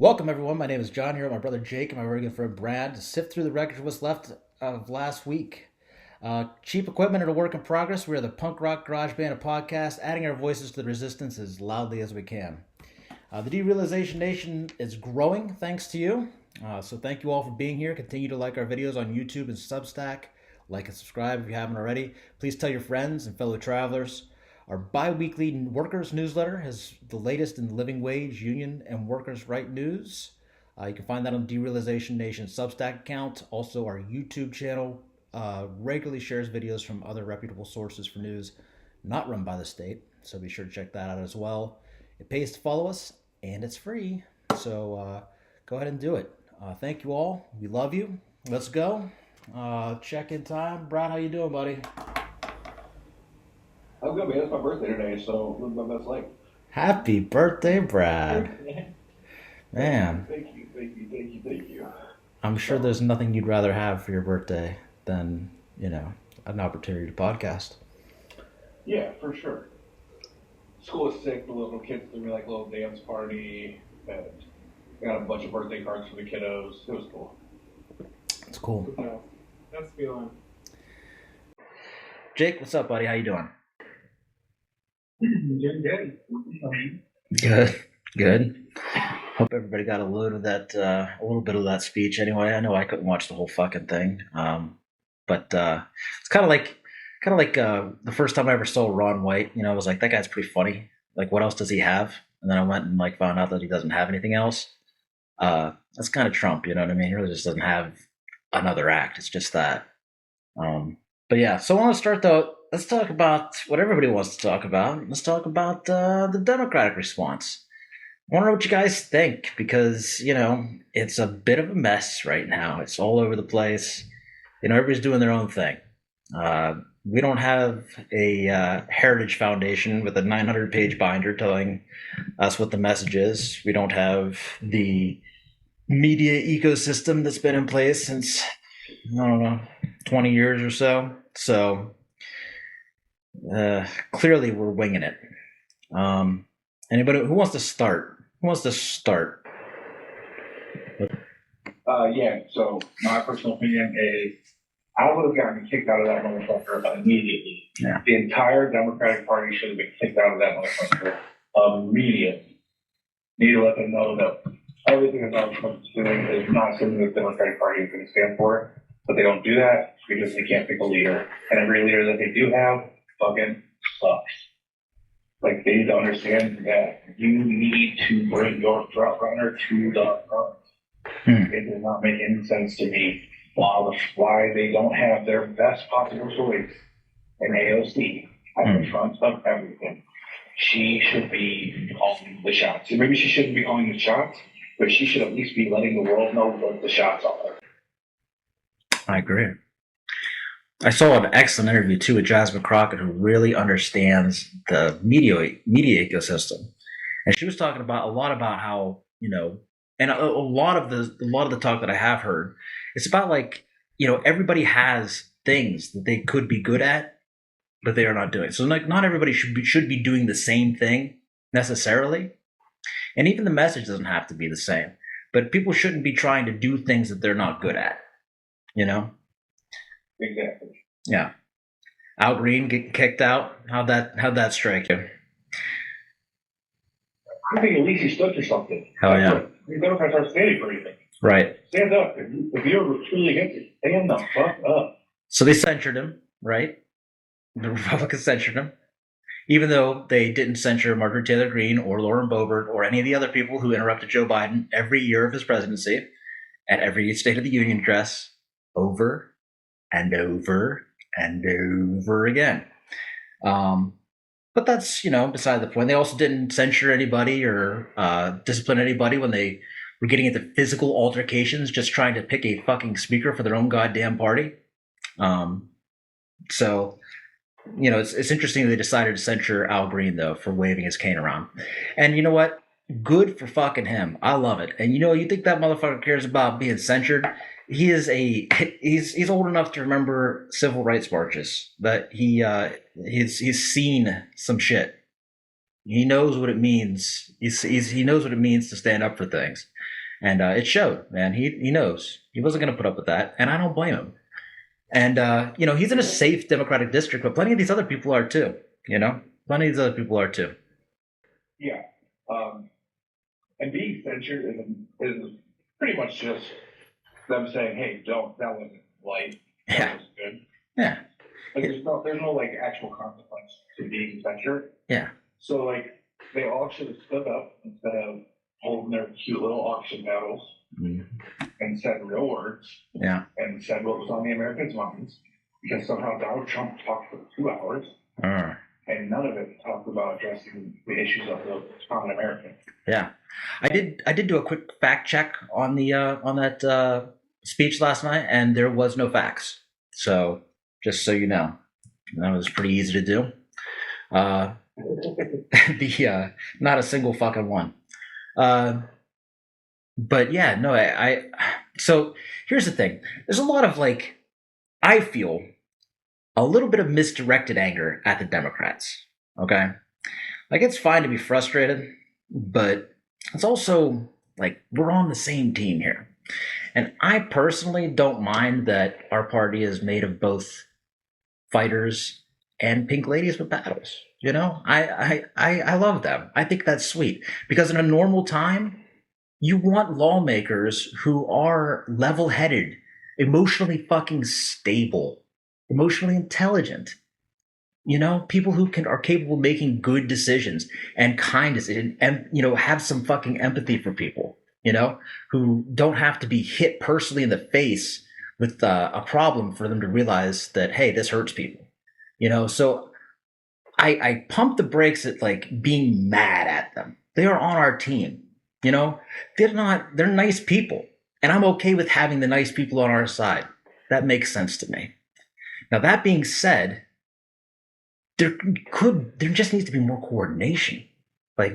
Welcome, everyone. My name is John here with my brother Jake and my very good friend Brad to sift through the wreckage of what's left of last week. Cheap equipment and a work in progress. We are the punk rock garage band of podcast, adding our voices to the resistance as loudly as we can. The Derealization Nation is growing thanks to you. So thank you all for being here. Continue to like our videos on YouTube and Substack. Like and subscribe if you haven't already. Please tell your friends and fellow travelers. Our bi-weekly workers newsletter has the latest in living wage, union, and workers' right news. You can find that on the Derealization Nation Substack account. Also, our YouTube channel regularly shares videos from other reputable sources for news not run by the state. So be sure to check that out as well. It pays to follow us, and it's free. So go ahead and do it. Thank you all. We love you. Let's go. Check-in time. Brad, how you doing, buddy? I'm good, man. It's my birthday today, so living my best life. Happy birthday, Brad. Man, Thank you. I'm sure there's nothing you'd rather have for your birthday than, an opportunity to podcast. Yeah, for sure. School is sick. The little kids threw me like a little dance party, and got a bunch of birthday cards for the kiddos. It was cool. It's cool. Yeah, that's feeling. Jake, what's up, buddy? How you doing? Doing good. Good. Hope everybody got a load of that, a little bit of that speech. Anyway, I know I couldn't watch the whole fucking thing, but it's kind of like the first time I ever saw Ron White. I was like, that guy's pretty funny. Like, what else does he have? And then I went and found out that he doesn't have anything else. That's kind of Trump, you know what I mean? He really just doesn't have another act. It's just that. But yeah, so I want to start though. Let's talk about what everybody wants to talk about. Let's talk about the Democratic response. I want to know what you guys think because, it's a bit of a mess right now. It's all over the place. Everybody's doing their own thing. We don't have a Heritage Foundation with a 900-page binder telling us what the message is. We don't have the media ecosystem that's been in place since, 20 years or so. So clearly we're winging it. Anybody who wants to start? Yeah, so my personal opinion is I would have gotten kicked out of that motherfucker immediately. Yeah. The entire Democratic Party should have been kicked out of that motherfucker immediately. Need to let them know that everything that Donald Trump is doing is not something the Democratic Party is going to stand for. But they don't do that because they can't pick a leader. And every leader that they do have fucking sucks. Like, they need to understand that you need to bring your front runner to the front. It does not make any sense to me why they don't have their best possible choice in AOC at the front of everything. She should be calling the shots. Maybe she shouldn't be calling the shots, but she should at least be letting the world know what the shots are. I agree. I saw an excellent interview too with Jasmine Crockett, who really understands the media ecosystem, and she was talking about a lot about how and a lot of the talk that I have heard, it's about everybody has things that they could be good at, but they are not doing. So not everybody should be doing the same thing necessarily, and even the message doesn't have to be the same. But people shouldn't be trying to do things that they're not good at. Exactly. Yeah. Al Green getting kicked out. How'd that strike you? I think at least he stood for something. Hell yeah. The Democrats aren't standing for anything. Right. Stand up. If you're truly against it, stand the fuck up. So they censured him, right? The Republicans censured him, even though they didn't censure Margaret Taylor Greene or Lauren Boebert or any of the other people who interrupted Joe Biden every year of his presidency at every State of the Union address over and over and over again. But that's, beside the point. They also didn't censure anybody or discipline anybody when they were getting into physical altercations, just trying to pick a fucking speaker for their own goddamn party. So, it's interesting they decided to censure Al Green, though, for waving his cane around. And you know what? Good for fucking him. I love it. And you think that motherfucker cares about being censured? He's old enough to remember civil rights marches. That he's seen some shit. He knows what it means. He knows what it means to stand up for things. And it showed, man. He knows. He wasn't going to put up with that, and I don't blame him. And, he's in a safe Democratic district, but plenty of these other people are too, Plenty of these other people are too. Yeah. And being censured is pretty much just them saying, "Hey, don't. That wasn't right. That Yeah. was good." Yeah. Like there's no like actual consequence to being censured. Yeah. So like they all should have stood up instead of holding their cute little auction battles Mhm. and said real words Yeah. and said what was on the Americans' minds. Because somehow Donald Trump talked for 2 hours and none of it talked about addressing the issues of the common American. Yeah. I did do a quick fact check on the on that speech last night, and there was no facts. So just so you know, that was pretty easy to do. The not a single fucking one. But yeah, no, I so here's the thing. There's a lot of I feel a little bit of misdirected anger at the Democrats. Okay. It's fine to be frustrated, but it's also we're on the same team here. And I personally don't mind that our party is made of both fighters and pink ladies with battles. I love them. I think that's sweet because in a normal time, you want lawmakers who are level-headed, emotionally fucking stable, emotionally intelligent. People who are capable of making good decisions and kindness and have some fucking empathy for people. Who don't have to be hit personally in the face with a problem for them to realize that, hey, this hurts people. So I pump the brakes at being mad at them. They are on our team. They're nice people. And I'm okay with having the nice people on our side. That makes sense to me. Now, that being said, there just needs to be more coordination.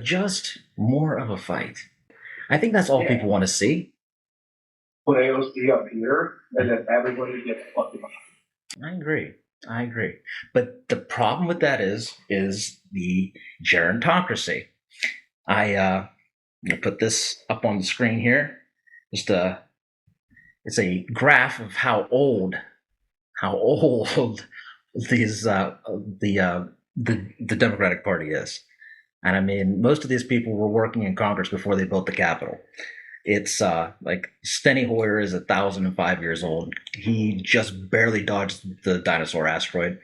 Just more of a fight. I think that's all people want to see. Put AOC up here, and then everybody gets fucking. I agree. But the problem with that is the gerontocracy. I put this up on the screen here. It's a graph of how old these the Democratic Party is. And I mean, most of these people were working in Congress before they built the Capitol. It's Steny Hoyer is 1,005 years old. He just barely dodged the dinosaur asteroid.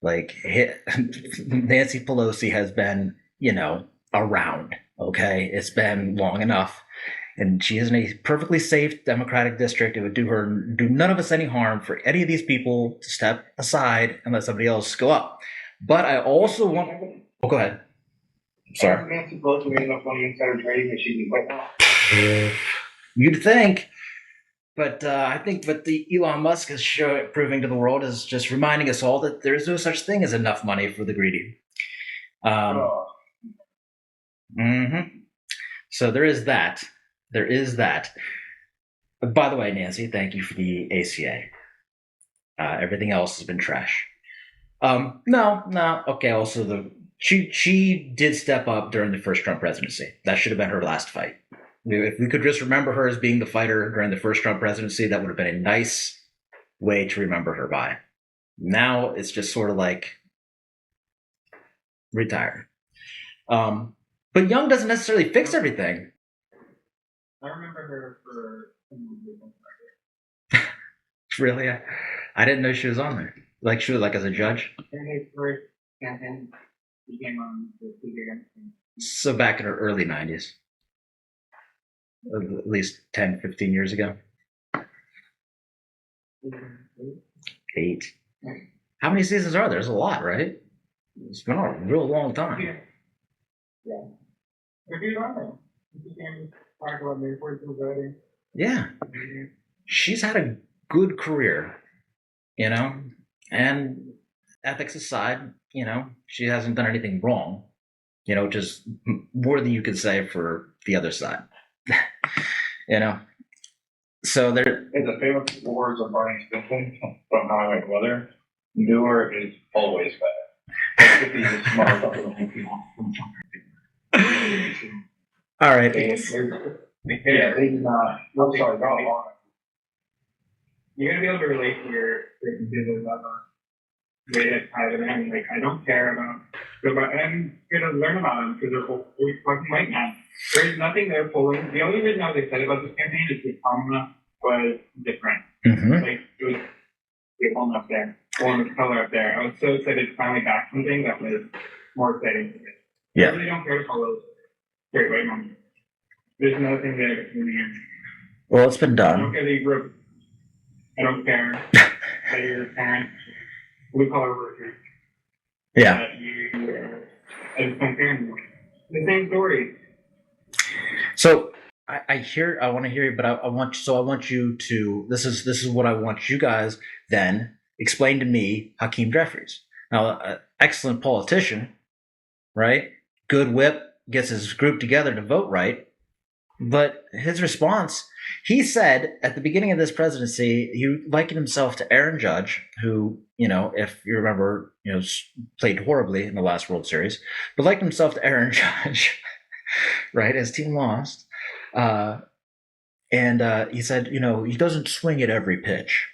Nancy Pelosi has been, around. Okay, it's been long enough, and she is in a perfectly safe Democratic district. It would do none of us any harm for any of these people to step aside and let somebody else go up. But I also want. Oh, go ahead. Sorry. Nancy Pelosi made enough money insider trading that she can quit now. You'd think. But I think what the Elon Musk is proving to the world is just reminding us all that there's no such thing as enough money for the greedy. So there is that. But by the way, Nancy, thank you for the ACA. Everything else has been trash. No. Okay. Also, she did step up during the first Trump presidency. That should have been her last fight. If we could just remember her as being the fighter during the first Trump presidency, that would have been a nice way to remember her by. Now it's just sort of retire. But Young doesn't necessarily fix everything. I remember her for. Really? I didn't know she was on there. She was as a judge? And he came on the TV. So back in her early 90s. At least 10, 15 years ago. 8. How many seasons are there? There's a lot, right? It's been a real long time. Yeah. If you don't know, you can talk about me before you voting. Yeah. She's had a good career, and ethics aside, she hasn't done anything wrong, which is more than you could say for the other side. So there. In the famous words of Barney Stinson from How I Met Mother, newer is always better. All right. Yeah, they did not. I'm sorry, not long. You gotta be able to relate to your consumers on a way that's private and like I don't care about and you're gonna learn about them because they're always fucking white now. There's nothing there pulling. The only reason I was excited about this campaign is because Kamala was different. Mm-hmm. Like it was the one up there, one with color up there. I was so excited to finally back something that was more exciting to me. Yeah. I really don't care to follow straight white men. There's nothing there in the end. Well, it's been I don't done. care that you grew up. I don't care that your parents blue collar workers. Yeah. That you I just don't care anymore. The same story. So I want to hear you, but I want you to, this is what I want you guys then explain to me Hakeem Jeffries. Now, excellent politician, right? Good whip, gets his group together to vote right. But his response, he said at the beginning of this presidency, he likened himself to Aaron Judge, who, if you remember, played horribly in the last World Series, but likened himself to Aaron Judge, right? His team lost. And he said, he doesn't swing at every pitch.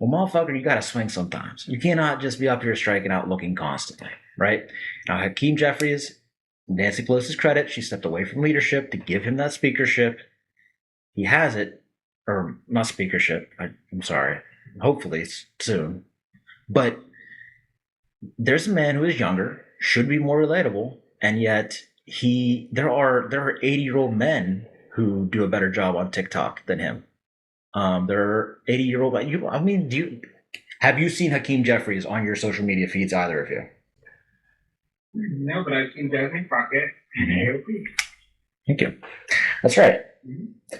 Well, motherfucker, you got to swing sometimes. You cannot just be up here striking out looking constantly, right? Now, Hakeem Jeffries, Nancy Pelosi's credit, she stepped away from leadership to give him that speakership. He has it, or not speakership, I'm sorry, hopefully soon. But there's a man who is younger, should be more relatable, and yet there are 80-year-old men who do a better job on TikTok than him. There are 80-year-old. Have you seen Hakeem Jeffries on your social media feeds, either of you? No, but I've seen Jasmine Crockett and AOP. Thank you. That's right. Mm-hmm.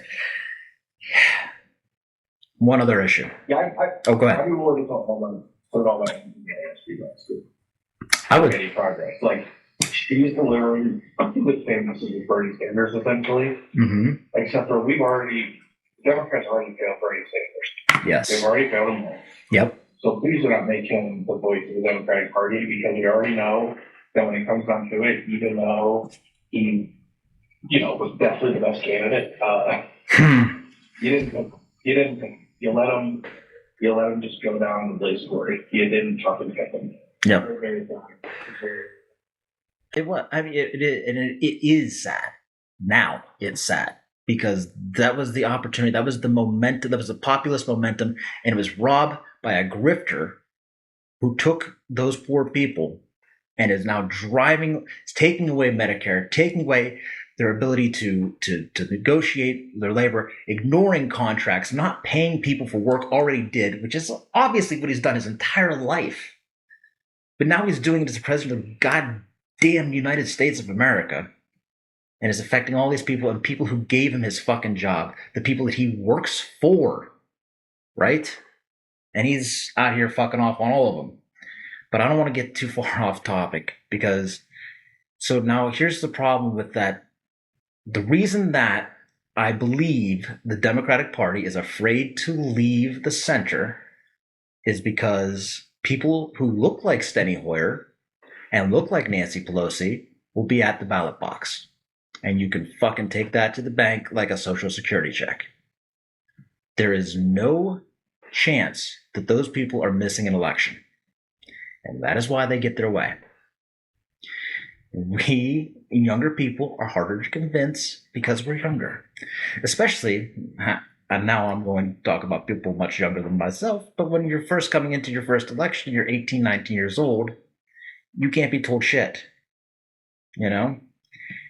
One other issue. Yeah, go ahead. I'm willing to put all that in the I would. any progress. Like, she's delivering the same message as Bernie Sanders, essentially. Mm-hmm. Except for Democrats already failed Bernie Sanders. Yes. They've already failed him all. Yep. So please do not make him the voice of the Democratic Party, because we already know that when it comes down to it, even though he, was definitely the best candidate, you let him just go down the blaze glory. You didn't try to get them. Yep. It is sad. Now it's sad because that was the opportunity, that was the momentum, that was the populist momentum, and it was robbed by a grifter who took those poor people and is now taking away Medicare, taking away their ability to negotiate their labor, ignoring contracts, not paying people for work already did, which is obviously what he's done his entire life. But now he's doing it as the president of the goddamn United States of America, and is affecting all these people and people who gave him his fucking job, the people that he works for, right? And he's out here fucking off on all of them. But I don't want to get too far off topic so now here's the problem with that. The reason that I believe the Democratic Party is afraid to leave the center is because people who look like Steny Hoyer and look like Nancy Pelosi will be at the ballot box. And you can fucking take that to the bank like a Social Security check. There is no chance that those people are missing an election. And that is why they get their way. We younger people are harder to convince because we're younger. Especially, and now I'm going to talk about people much younger than myself, but when you're first coming into your first election, you're 18, 19 years old, you can't be told shit.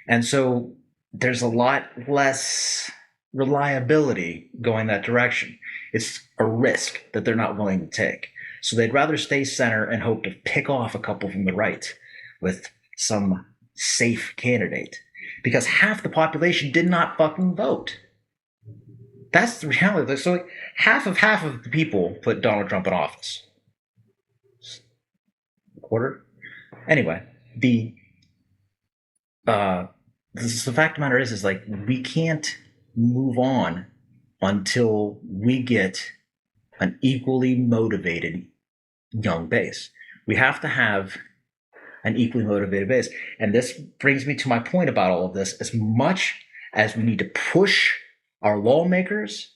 And so there's a lot less reliability going that direction. It's a risk that they're not willing to take. So they'd rather stay center and hope to pick off a couple from the right with some safe candidate, because half the population did not fucking vote. That's the reality. So half of the people put Donald Trump in office. Quarter? Anyway, the fact of the matter is like, we can't move on until we get an equally motivated young base. We have to have an equally motivated base. And this brings me to my point about all of this. As much as we need to push our lawmakers,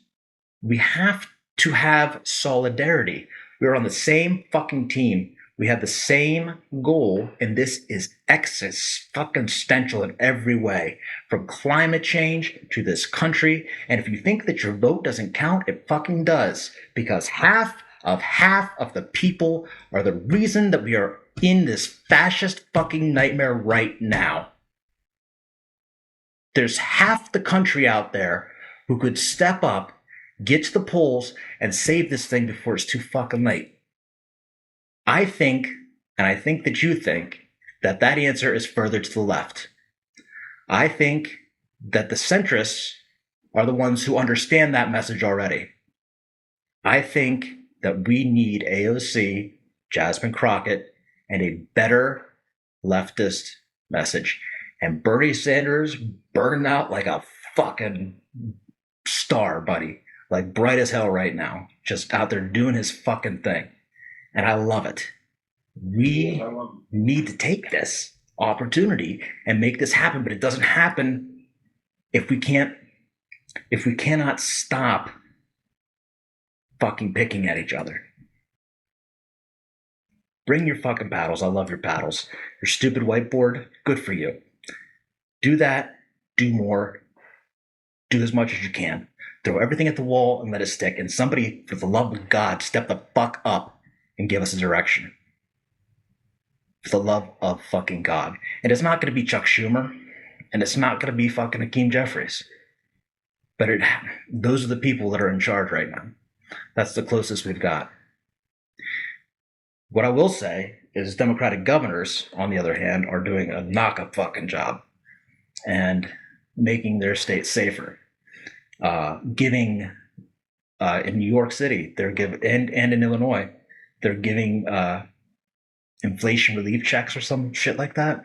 we have to have solidarity. We're on the same fucking team. We have the same goal, and this is existential in every way, from climate change to this country. And if you think that your vote doesn't count, it fucking does, because half of the people are the reason that we are in this fascist fucking nightmare right now. There's half the country out there who could step up, get to the polls, and save this thing before it's too fucking late. I think, and I think that you think, that that answer is further to the left. I think that the centrists are the ones who understand that message already. I think that we need AOC, Jasmine Crockett, and a better leftist message. And Bernie Sanders burning out like a fucking star, buddy. Like bright as hell right now. Just out there doing his fucking thing. And I love it. We need to take this opportunity and make this happen, but it doesn't happen if we cannot stop fucking picking at each other. Bring your fucking paddles. I love your paddles. Your stupid whiteboard, good for you. Do that, do more, do as much as you can. Throw everything at the wall and let it stick. And somebody, for the love of God, step the fuck up and give us a direction. For the love of fucking God. And it's not going to be Chuck Schumer, and it's not going to be fucking Hakeem Jeffries. But those are the people that are in charge right now. That's the closest we've got. What I will say is Democratic governors, on the other hand, are doing a knock-up fucking job and making their state safer. Giving in New York City, they're giving, and in Illinois, they're giving inflation relief checks or some shit like that,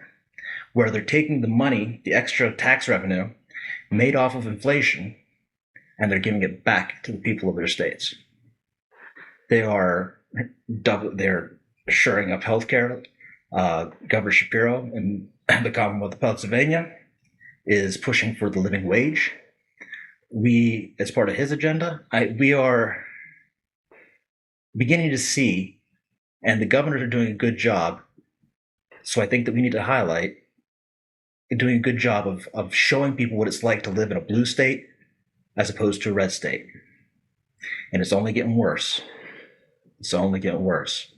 where they're taking the money, the extra tax revenue made off of inflation, and they're giving it back to the people of their states. They're shoring up healthcare. Governor Shapiro in the Commonwealth of Pennsylvania is pushing for the living wage. We, as part of his agenda, we are beginning to see, and the governors are doing a good job. So I think that we need to highlight doing a good job of showing people what it's like to live in a blue state as opposed to a red state. And it's only getting worse. It's only getting worse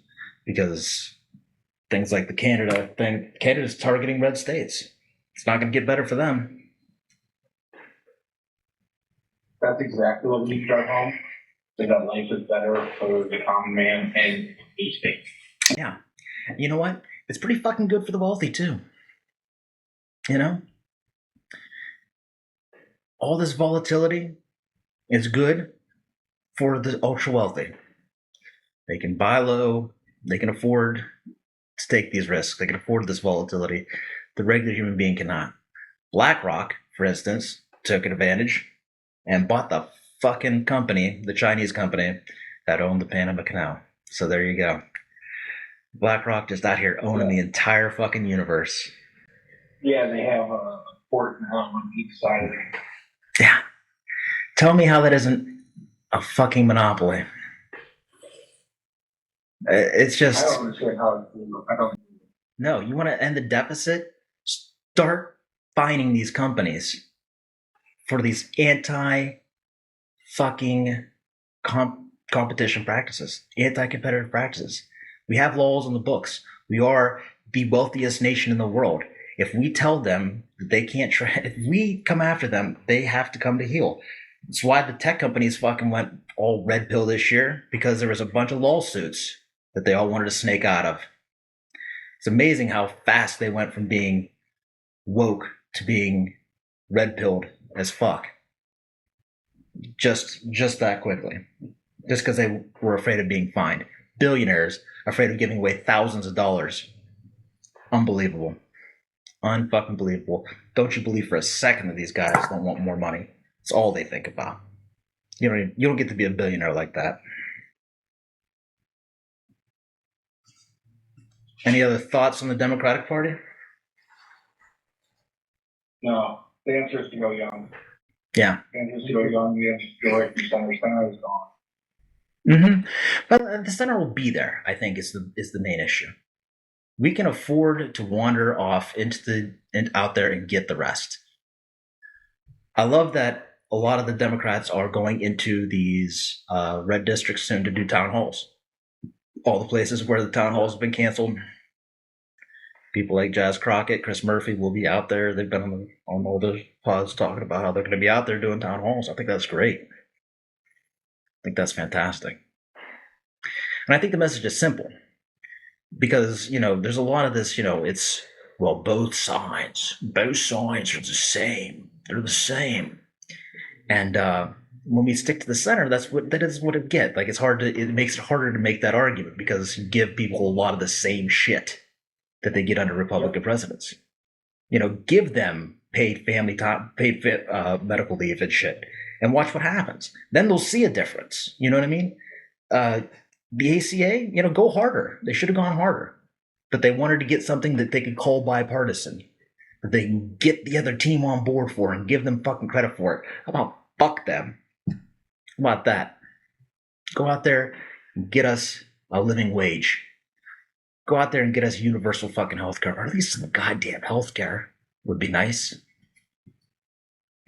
because things like the Canada thing, Canada's targeting red states. It's not going to get better for them. That's exactly what we need to drive home. So that life is better for the common man and each state. Yeah. You know what? It's pretty fucking good for the wealthy too. You know? All this volatility is good for the ultra wealthy. They can buy low. They can afford to take these risks. They can afford this volatility. The regular human being cannot. BlackRock, for instance, took advantage and bought the fucking company, the Chinese company that owned the Panama Canal. So there you go. BlackRock just out here owning the entire fucking universe. Yeah, they have a port now on each side of it. Yeah. Tell me how that isn't a fucking monopoly. It's just... I don't understand how it's doing. I don't. No, you want to end the deficit? Start fining these companies for these anti-fucking competition practices, anti-competitive practices. We have laws on the books. We are the wealthiest nation in the world. If we tell them that they can't if we come after them, they have to come to heel. That's why the tech companies fucking went all red pill this year, because there was a bunch of lawsuits that they all wanted to snake out of. It's amazing how fast they went from being woke to being red pilled as fuck. Just that quickly. Just because they were afraid of being fined. Billionaires afraid of giving away thousands of dollars. Unbelievable. Unfucking believable. Don't you believe for a second that these guys don't want more money? It's all they think about. You don't get to be a billionaire like that. Any other thoughts on the Democratic Party? No, The answer is to go young. Yeah. The answer is to go young. The answer is to go away from center. Center is gone. Mm-hmm. But the center will be there, I think, is the main issue. We can afford to wander off out there and get the rest. I love that a lot of the Democrats are going into these red districts soon to do town halls. All the places where the town halls have been canceled. People like Jazz Crockett, Chris Murphy will be out there. They've been on all the pods talking about how they're going to be out there doing town halls. I think that's great. I think that's fantastic. And I think the message is simple. Because, there's a lot of this, it's, well, both sides are the same. They're the same. And when we stick to the center, that is what it gets. Like, it makes it harder to make that argument because you give people a lot of the same shit that they get under Republican presidents. Give them paid family time, paid medical leave and shit, and watch what happens. Then they'll see a difference. You know what I mean? The ACA, go harder. They should have gone harder, but they wanted to get something that they could call bipartisan, that they can get the other team on board for and give them fucking credit for it. How about fuck them? How about that? Go out there and get us a living wage. Go out there and get us universal fucking healthcare, or at least some goddamn healthcare would be nice.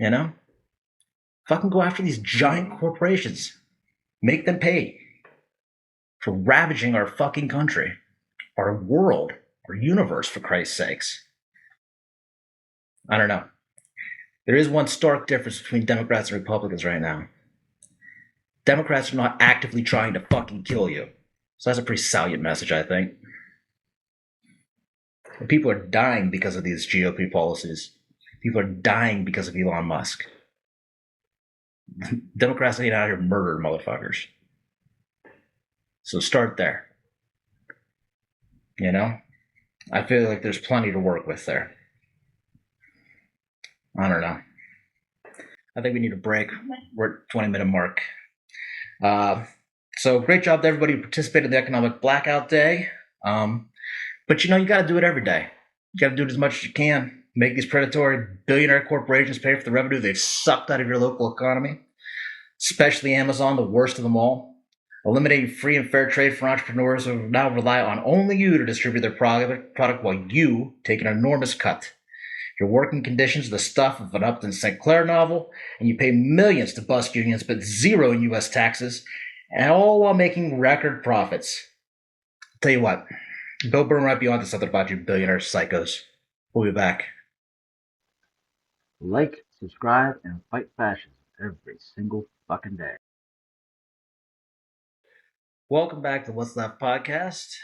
Fucking go after these giant corporations. Make them pay for ravaging our fucking country, our world, our universe, for Christ's sakes. I don't know. There is one stark difference between Democrats and Republicans right now. Democrats are not actively trying to fucking kill you. So that's a pretty salient message, I think. People are dying because of these GOP policies. People are dying because of Elon Musk. Democrats ain't out here murdering motherfuckers. So start there. I feel like there's plenty to work with there. I don't know. I think we need a break. We're at 20-minute mark. So great job to everybody who participated in the Economic Blackout Day. But you got to do it every day. You got to do it as much as you can. Make these predatory billionaire corporations pay for the revenue they've sucked out of your local economy, especially Amazon, the worst of them all. Eliminating free and fair trade for entrepreneurs who now rely on only you to distribute their product while you take an enormous cut. Your working conditions are the stuff of an Upton St. Clair novel, and you pay millions to bust unions but zero in U.S. taxes, and all while making record profits. Tell you what, Bill Burr might be onto something about you billionaire psychos. We'll be back. Like, subscribe, and fight fascism every single fucking day. Welcome back to What's Left podcast.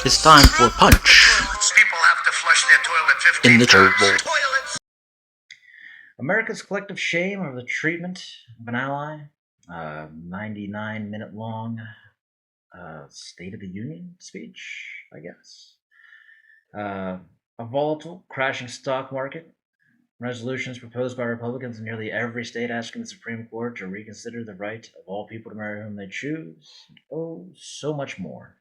It's time for Punch. People have to flush their toilet 15 in the turd bowl. Toilets. America's collective shame of the treatment of an ally. 99-minute long State of the Union speech, I guess. A volatile, crashing stock market. Resolutions proposed by Republicans in nearly every state asking the Supreme Court to reconsider the right of all people to marry whom they choose. Oh, so much more.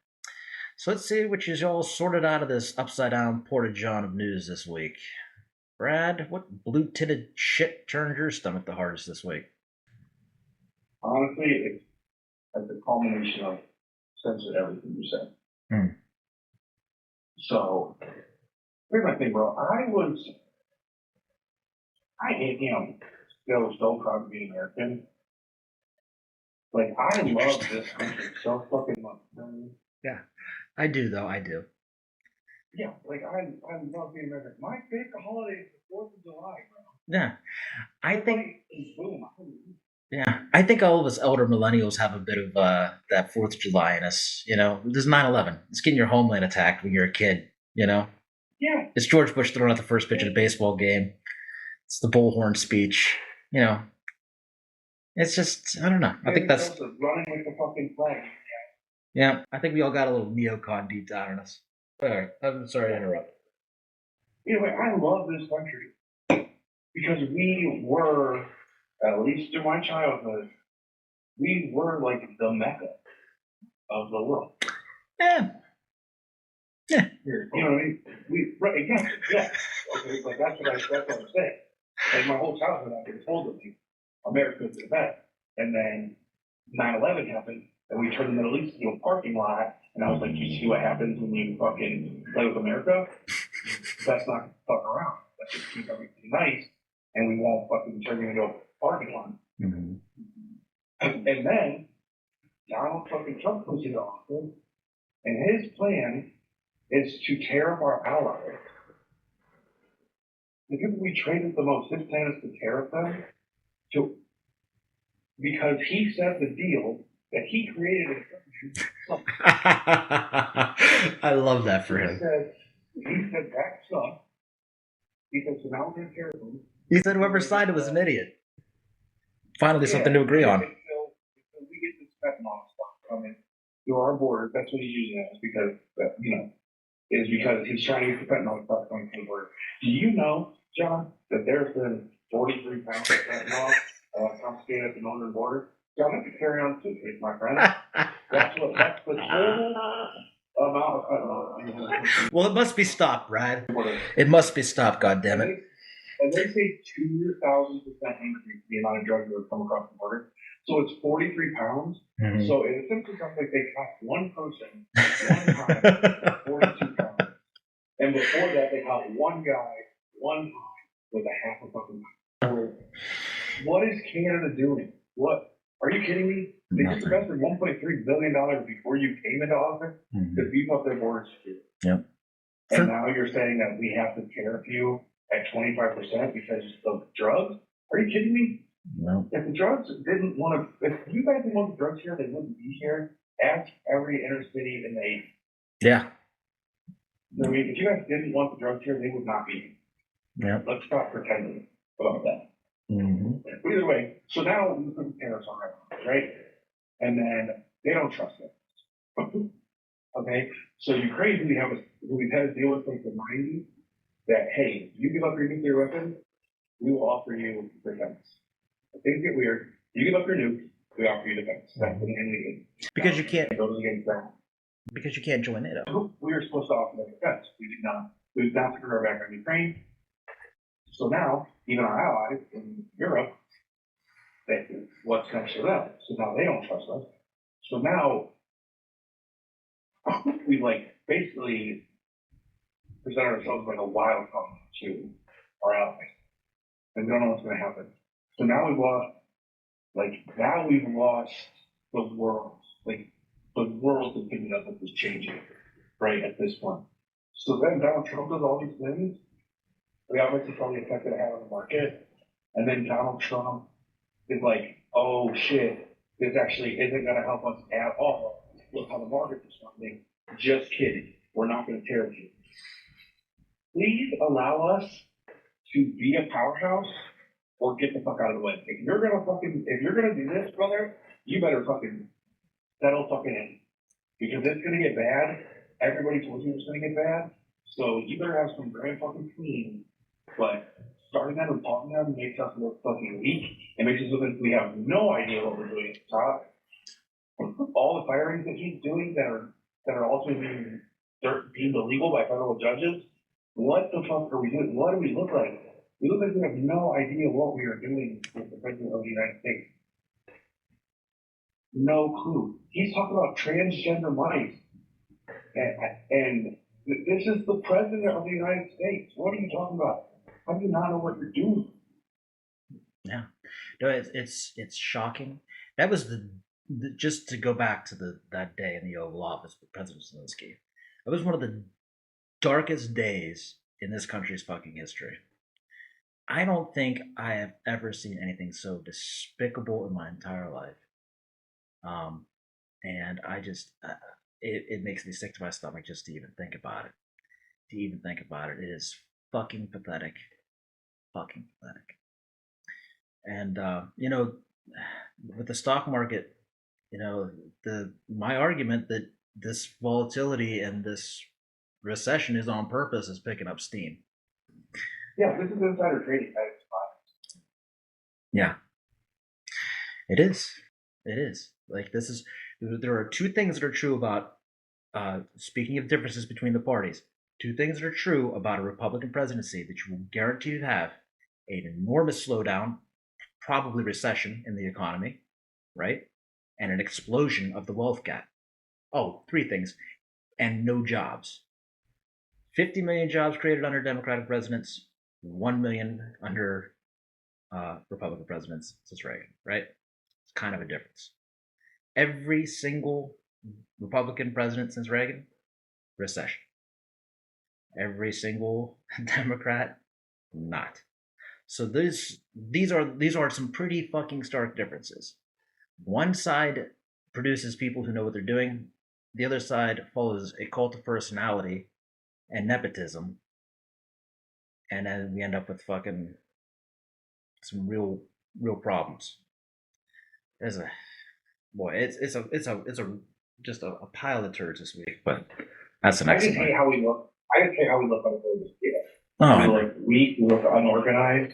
So let's see which is all sorted out of this upside-down porta-john of news this week. Brad, what blue-tinted shit turned your stomach the hardest this week? Honestly, it's like the culmination of essentially everything you said. So, here's my thing, bro. So proud to be American. Like, I love this country so fucking much. Yeah, I do, though. I do. Yeah, like, I love being American. My favorite holiday is the 4th of July, bro. Yeah, I think all of us elder millennials have a bit of that 4th of July in us. There's 9/11. It's getting your homeland attacked when you're a kid. Yeah. It's George Bush throwing out the first pitch of a baseball game. It's the bullhorn speech. It's just, I don't know. I think that's running with the fucking flag. Yeah, I think we all got a little neocon deep down in us. All right, I'm sorry to interrupt. Anyway, I love this country because we were, at least in my childhood, we were like the Mecca of the world. Yeah. You know what I mean? Okay, like that's what I'm saying. And my whole childhood, I've been told of you, America's the best. And then 9/11 happened, and we turned the Middle East into a parking lot. And I was like, you see what happens when you fucking play with America? That's not fucking around. Let's just keep everything nice, and we won't fucking turn it into a parking lot. Mm-hmm. And then Donald fucking Trump comes into office, and his plan is to tear up our allies. The people we traded the most, his plan is to tear up them, because he said the deal that he created in I love that for him. He said that sucks. He said, so now we're going to tear them. He said whoever signed it was an idiot. Finally, something to agree on. Until we get this fentanyl stuff coming through our border, that's what he's using it as, because, is because he's trying to get the fentanyl stuff coming through the border. Do you know, John, that there's been 43 pounds of fentanyl confiscated at the northern border? John, that's a carry-on suitcase, my friend. That's the total amount of fentanyl. Well, it must be stopped, Brad. It must be stopped, goddammit. And they say 2,000% increase the amount of drugs that have come across the border. So it's 43 pounds. Mm-hmm. So it essentially sounds like they caught one person one time, 42 pounds. And before that, they caught one guy one time with a half a fucking pound. What is Canada doing? What? Are you kidding me? They just invested $1.3 billion before you came into office to beef up their border security. Yep. And now you're saying that we have to tariff you at 25% because of drugs? Are you kidding me? No. If the drugs didn't want to, if you guys didn't want the drugs here, they wouldn't be here. Ask every inner city in the 80s. Yeah. I mean, if you guys didn't want the drugs here, they would not be here. Yeah. Let's stop pretending about that. Mm-hmm. But either way, so now we put the tariffs on right? And then they don't trust it. Okay? So Ukraine, who we've had a deal with since the 90s, that, hey, you give up your nuclear weapons, we will offer you defense. Things get weird. You give up your nukes, we offer you defense. That's the end of the game. Because you can't. It goes against that. Because you can't join NATO. We were supposed to offer them defense. We did not. We did not turn our back on Ukraine. So now, even our allies in Europe, what's next for them? So now they don't trust us. So now we basically present ourselves like a wild card to our allies. And we don't know what's going to happen. So now we've lost the world. The world is thinking of this changing, right, at this point. So then Donald Trump does all these things. We obviously probably affected how on the market. And then Donald Trump is like, oh shit, this actually isn't going to help us at all. Look how the market's responding. Just kidding. We're not going to tear you. Please allow us to be a powerhouse or get the fuck out of the way. If you're gonna do this, brother, you better fucking settle fucking in. Because it's gonna get bad. Everybody told you it's gonna get bad. So you better have some grand fucking clean. But starting them and talking them makes us look fucking weak. It makes us look like we have no idea what we're doing at the top. All the firings that he's doing that are also being deemed illegal by federal judges. What the fuck are we doing? What do we look like? We look like we have no idea what we are doing with the President of the United States. No clue. He's talking about transgender mice. And this is the President of the United States. What are you talking about? How do you not know what you're doing? Yeah. No, it's shocking. That was just to go back to that day in the Oval Office with President Zelensky. It was one of the darkest days in this country's fucking history. I don't think I have ever seen anything so despicable in my entire life. And I just, it makes me sick to my stomach just to even think about it. It is fucking pathetic. Fucking pathetic. And, with the stock market, my argument that this volatility and this recession is on purpose is picking up steam. Yeah, this is insider trading at its finest. Yeah. It is. There are two things that are true about, speaking of differences between the parties, two things that are true about a Republican presidency that you will guarantee to have an enormous slowdown, probably recession in the economy, right? And an explosion of the wealth gap. Oh, three things. And no jobs. 50 million jobs created under Democratic presidents, 1 million under Republican presidents since Reagan, right? It's kind of a difference. Every single Republican president since Reagan, recession. Every single Democrat, not. So these are some pretty fucking stark differences. One side produces people who know what they're doing. The other side follows a cult of personality and nepotism, and then we end up with fucking some real problems. It's just a pile of turds this week, but that's the I next just hate one. how we look. I just hate how we look on the scale. Oh, We look weak, we look unorganized.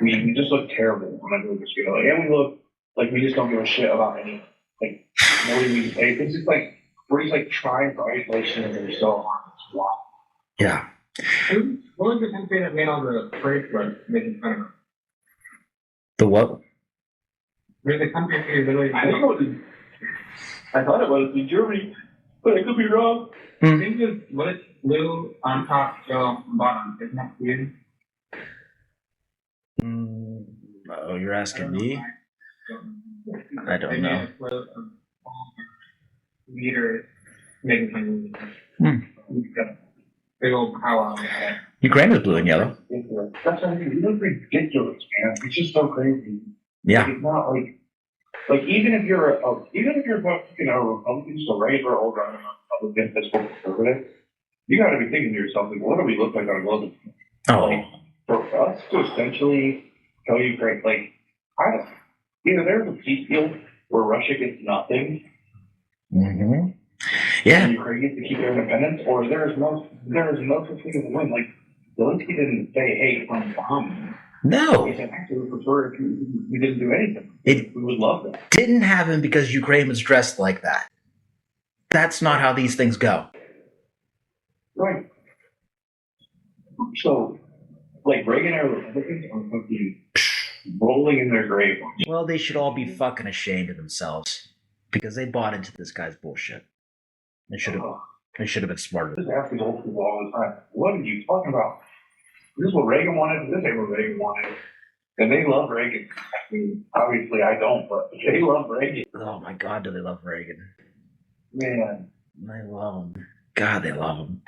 We just look terrible on a global scale. And we look like we just don't give a shit about any, like, nobody we say. It's just like, we're just like trying for isolation and we're so hard to watch. yeah. What was the country that made all the parade floods making fun of them? The what? There's a country who literally. I think it was, I thought it was in Germany, but I could be wrong. I think it's what is blue on top, yellow on bottom. Isn't that weird? Oh, you're asking me? I don't know. Leaders making fun of them. Big old powwow. Ukraine is blue and yellow. That's what I mean. It looks ridiculous, man. It's just so crazy. Yeah. It's not like even if you're Republican, so right or old running Republican, fiscal conservative, you got to be thinking to yourself, like, what do we look like on a global scale? Oh, Like, for us to essentially tell Ukraine, like, I don't, either there's a peace deal where Russia gets nothing, mm-hmm. Yeah. and Ukraine gets to keep their independence, or there is no such thing as a win. Like, Zelensky didn't say, hey, I'm behind. No, He said, actually, we prefer if you didn't do anything. it We would love that. didn't happen because Ukraine was dressed like that. That's not how these things go. Right. So, like, Reagan era Republicans are fucking rolling in their grave. Well, they should all be fucking ashamed of themselves because they bought into this guy's bullshit. They should have been smarter. Just ask these old people all the time, what are you talking about? This is what Reagan wanted, this ain't what Reagan wanted. And they love Reagan. I mean, obviously I don't, but they love Reagan. Oh my God, do they love Reagan? Man. They love him. God, they love him.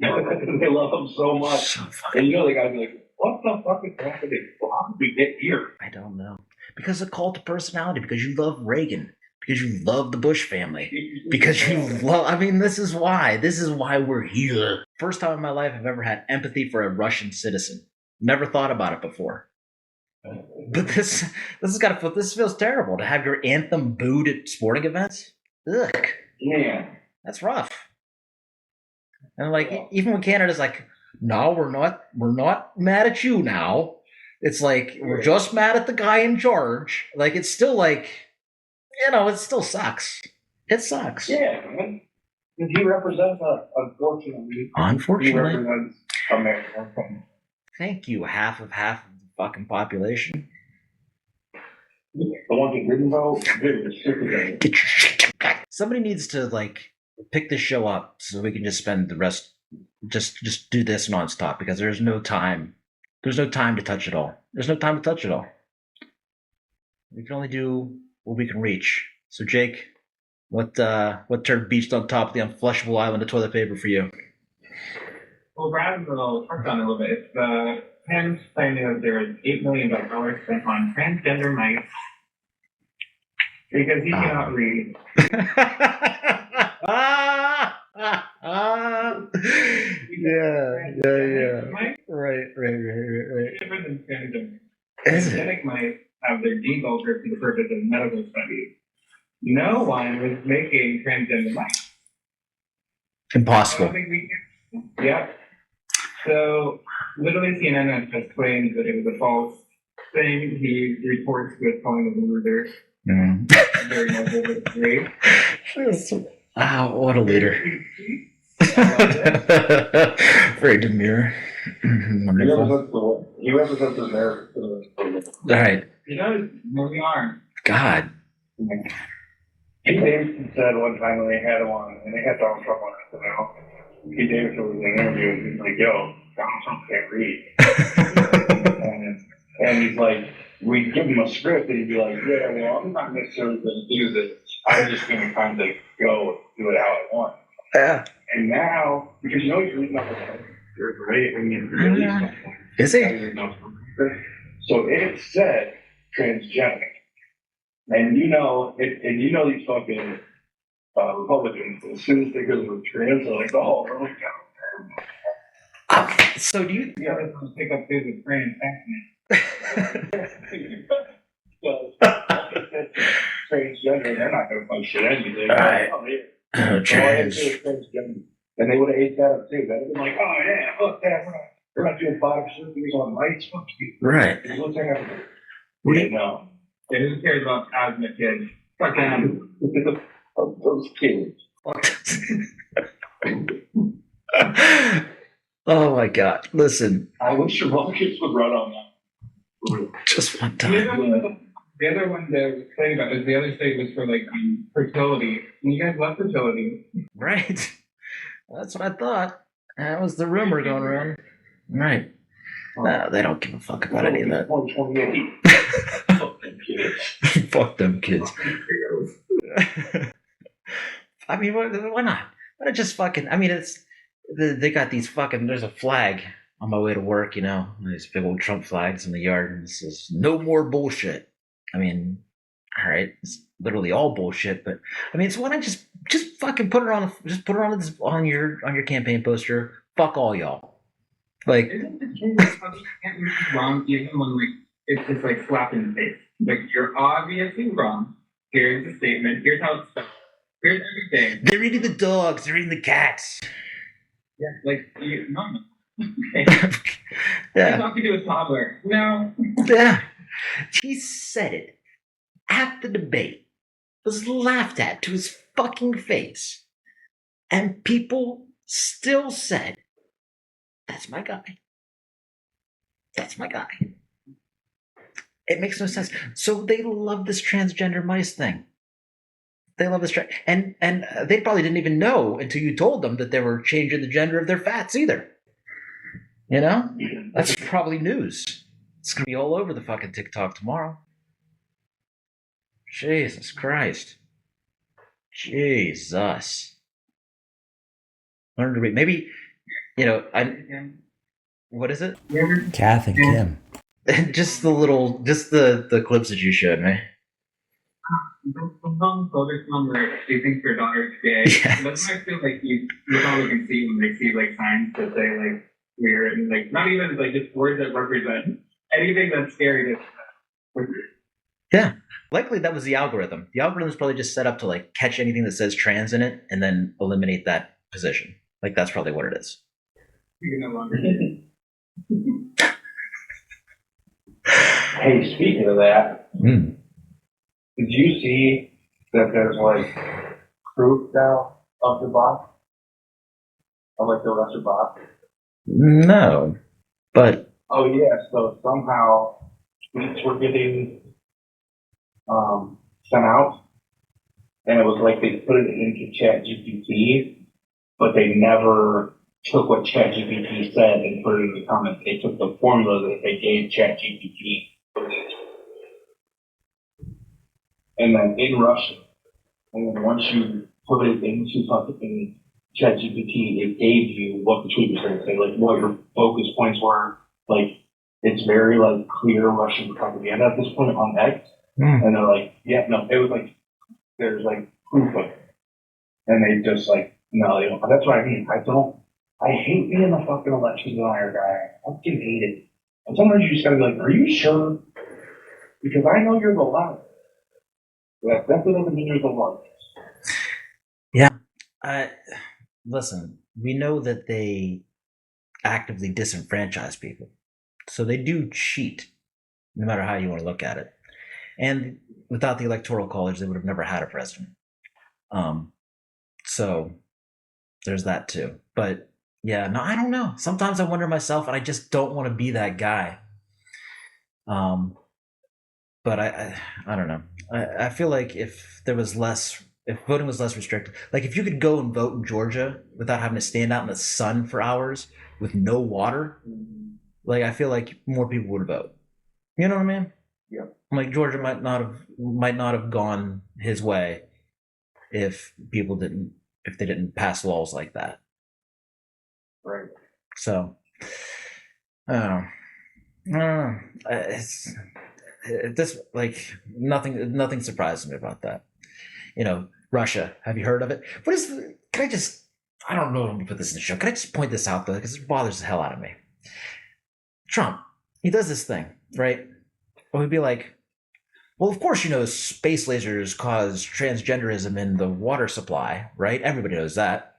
They love him so much. So And fucking. you know they gotta be like, what the fuck is happening? Well, how did we get here? I don't know. Because of cult of personality. Because you love Reagan. Because you love the Bush family. Because you love. I mean, this is why. This is why we're here. First time in my life I've ever had empathy for a Russian citizen. Never thought about it before. But this feels terrible to have your anthem booed at sporting events. Ugh, Yeah. that's rough. And like, even when Canada's like, no, we're not mad at you now. It's like we're just mad at the guy in charge. Like, it's still like, it still sucks. It sucks. Yeah, man. He represents unfortunately, he Unfortunately, represents America. thank you, half of the fucking population. The ones that didn't vote, they were sick of it. Get your shit together. Somebody needs to like pick this show up so we can just spend the rest just do this nonstop because there's no time. There's no time to touch it all. There's no time to touch it all. We can only do what we can reach. So Jake, what turd beached on top of the unflushable island of toilet paper for you? Well, Brad will touch on it a little bit. It's the Pence claiming that there is $8 million spent on transgender mice because he cannot read. Yeah. Mice Right. are different than transgender. Is it? Transgenic mice have their genes altered for the purpose of medical studies. No one was making transgender mice. I Impossible. don't think we can. Yeah. So, literally, CNN has just claimed that it was a false thing. He reports with calling him a loser. Mm. Very noble with great. Wow, what a leader. Very demure. Wonderful. He represents the America. All right. You know, moving on. God. Pete Davidson said one time when they had him on, and they had Donald Trump on SNL, Pete Davidson was in an interview, and he's like, yo, Donald Trump can't read. and he's like, we'd give him a script, and he'd be like, yeah, well, I'm not necessarily going to do this. I'm just going to kind of go and do it how I want. Yeah. And now, because you know he's reading off the script, right? I mean, really something. Is he? So it said transgenic. And you know these fucking Republicans, as soon as they go to trans, they're like, oh, really? So do you? Yeah, let's pick up his trans Transgender, they're not going to fight shit anything. Right. Trans. And they would have ate that up too. They'd have been like, oh yeah, fuck that. We're not doing bottom surgeries on lights. Fuck you. Right. What's happening? What do you- No. Yeah, who cares about asthma kids? Fuck them. Those kids. Oh my God! Listen, I wish Republicans would run on that. just one The time. other one that I was excited about is the other state was for like fertility. And you guys love fertility. Right. That's what I thought. That was the rumor going around. Right. No, they don't give a fuck about any of that. 128. Fuck them kids. Fuck them kids. I mean, why not? Why not just fucking? I mean, they got these fucking. There's a flag on my way to work. You know, these big old Trump flags in the yard, and it says "No more bullshit." I mean, all right, it's literally all bullshit. But I mean, so why not just fucking put it on? Just put it on your campaign poster. Fuck all y'all. Like, Isn't the case how you can't be wrong even when like it's just like slap in the face? Like you're obviously wrong. Here's the statement. Here's how it's spelled. Here's everything. they're eating the dogs. They're eating the cats. Yeah, like no. Okay. Yeah. Talking to a toddler. No. Yeah. He said it at the debate, was laughed at to his fucking face, and people still said, that's my guy. That's my guy. It makes no sense. So they love this transgender mice thing. They love this and they probably didn't even know until you told them that they were changing the gender of their fats either. You know? That's probably news. It's gonna be all over the fucking TikTok tomorrow. Jesus Christ. Jesus. Learn to read. Maybe, you know, what is it? Kath and Kim. Just the clips that you showed me. Sometimes other time where they think their daughter is gay. Yes. That's why I feel like you probably can see when they see like signs that say like weird and like not even like just words that represent anything that's scary to Yeah. Likely that was the algorithm. The algorithm is probably just set up to like catch anything that says trans in it and then eliminate that position. Like that's probably what it is. you can no longer. Hey, speaking of that, Mm. did you see that there's like proof now of the bot? Of like the Russia bot? No. But Oh yeah, so somehow tweets were getting sent out, and it was like they put it into ChatGPT, but they never took what ChatGPT said and put it in the comments. They took the formula that they gave ChatGPT, and then in Russian, and then once you put it into fucking ChatGPT, it gave you what the tweet was going to say, like what your focus points were. Like it's very like clear Russian propaganda at this point on X. And they're like, yeah, no, it was like, there's like proof of it. And they just like, no, they don't. That's what I mean. I hate being a fucking election denier guy. I fucking hate it. And sometimes you just gotta be like, are you sure? Because I know you're the loudest. That definitely doesn't mean you're the loudest. listen, we know that they actively disenfranchise people. So they do cheat, no matter how you want to look at it. And without the Electoral College, they would have never had a president. So there's that too. But Yeah, no, I don't know. Sometimes I wonder myself, and I just don't want to be that guy. Um, but I don't know. I feel like if voting was less restricted, like if you could go and vote in Georgia without having to stand out in the sun for hours with no water, like I feel like more people would vote. You know what I mean? Yeah. Like Georgia might not have gone his way if they didn't pass laws like that. Right. So I don't know. I don't know. This like nothing surprises me about that. You know, Russia. Have you heard of it? What is? Can I just? I don't know. Let me put this in the show. Can I just point this out though? Because it bothers the hell out of me. Trump. He does this thing, right? Well, he'd be like, well, of course, you know, space lasers cause transgenderism in the water supply, right? Everybody knows that,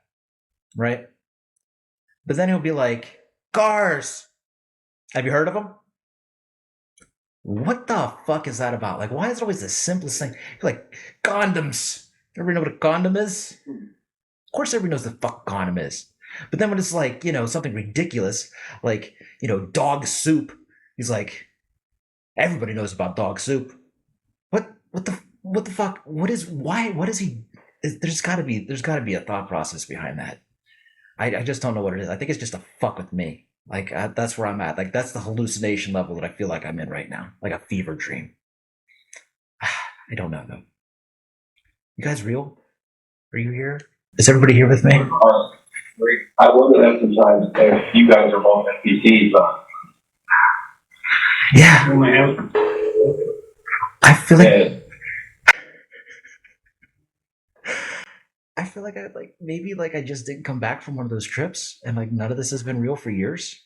right? But then he'll be like, cars. Have you heard of them? What the fuck is that about? Like, why is it always the simplest thing? Like, condoms. Everybody know what a condom is? Of course, everybody knows the fuck condom is. But then when it's like, you know, something ridiculous, like, you know, dog soup, he's like, everybody knows about dog soup. What the fuck? What is he? There's got to be a thought process behind that. I just don't know what it is. I think it's just a fuck with me. Like that's where I'm at. Like that's the hallucination level that I feel like I'm in right now, like a fever dream. I don't know though. You guys real? Are you here? Is everybody here with me? I wonder that sometimes if you guys are both NPCs, but Yeah, Oh my God. I feel like yeah, I feel like maybe like I just didn't come back from one of those trips, and like none of this has been real for years.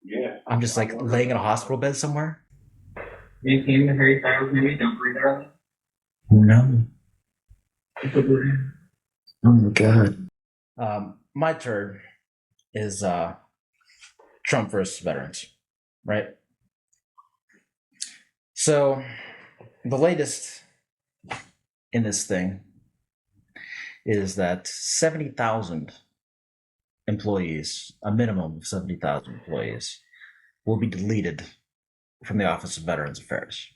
yeah. I'm just like laying in a hospital bed somewhere. You seen the Harry Styles movie? Don't breathe early. No. It's a good one. Oh my god. My turn is Trump versus veterans, right? So the latest in this thing is that 70,000 employees, a minimum of 70,000 employees, will be deleted from the Office of Veterans Affairs.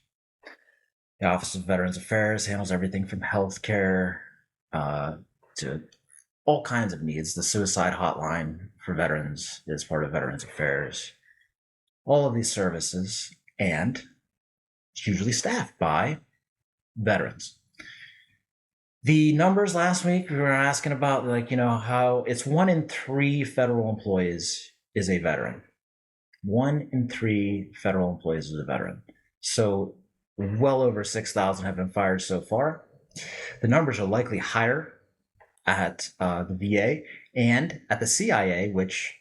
The Office of Veterans Affairs handles everything from healthcare to all kinds of needs. The suicide hotline for veterans is part of Veterans Affairs. All of these services, and it's usually staffed by veterans. The numbers last week, we were asking about, like, you know, how it's 1 in 3 federal employees is a veteran. 1 in 3 federal employees is a veteran. So well over 6,000 have been fired so far. The numbers are likely higher at the VA and at the CIA, which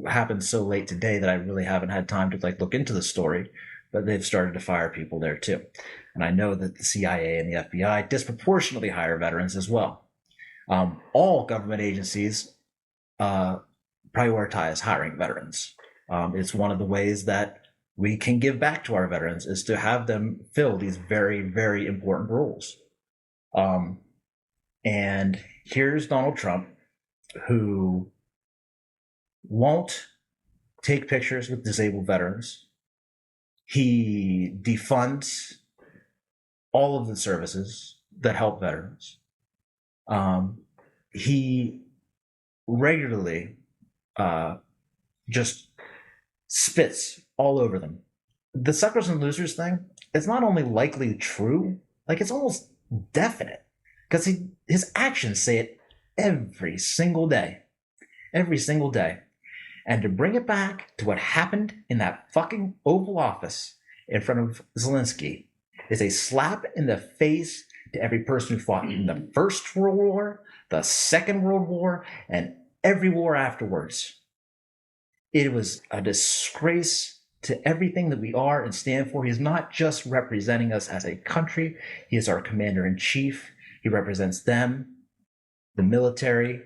happened so late today that I really haven't had time to like look into the story, but they've started to fire people there too. And I know that the CIA and the FBI disproportionately hire veterans as well. All government agencies prioritize hiring veterans. It's one of the ways that we can give back to our veterans is to have them fill these very, very important roles. And here's Donald Trump, who won't take pictures with disabled veterans. He defunds all of the services that help veterans. He regularly just spits all over them. The suckers and losers thing, it's not only likely true, like it's almost definite. Because his actions say it every single day. Every single day. And to bring it back to what happened in that fucking Oval Office in front of Zelensky is a slap in the face to every person who fought in the First World War, the Second World War, and every war afterwards. It was a disgrace to everything that we are and stand for. He's not just representing us as a country, he is our commander-in-chief. He represents them, the military.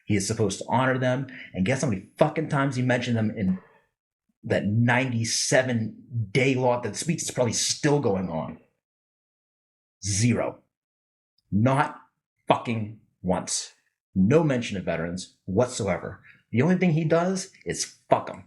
He is supposed to honor them. And guess how many fucking times he mentioned them in that 97-day law? That speech is probably still going on. 0. Not fucking once. No mention of veterans whatsoever. The only thing he does is fuck them.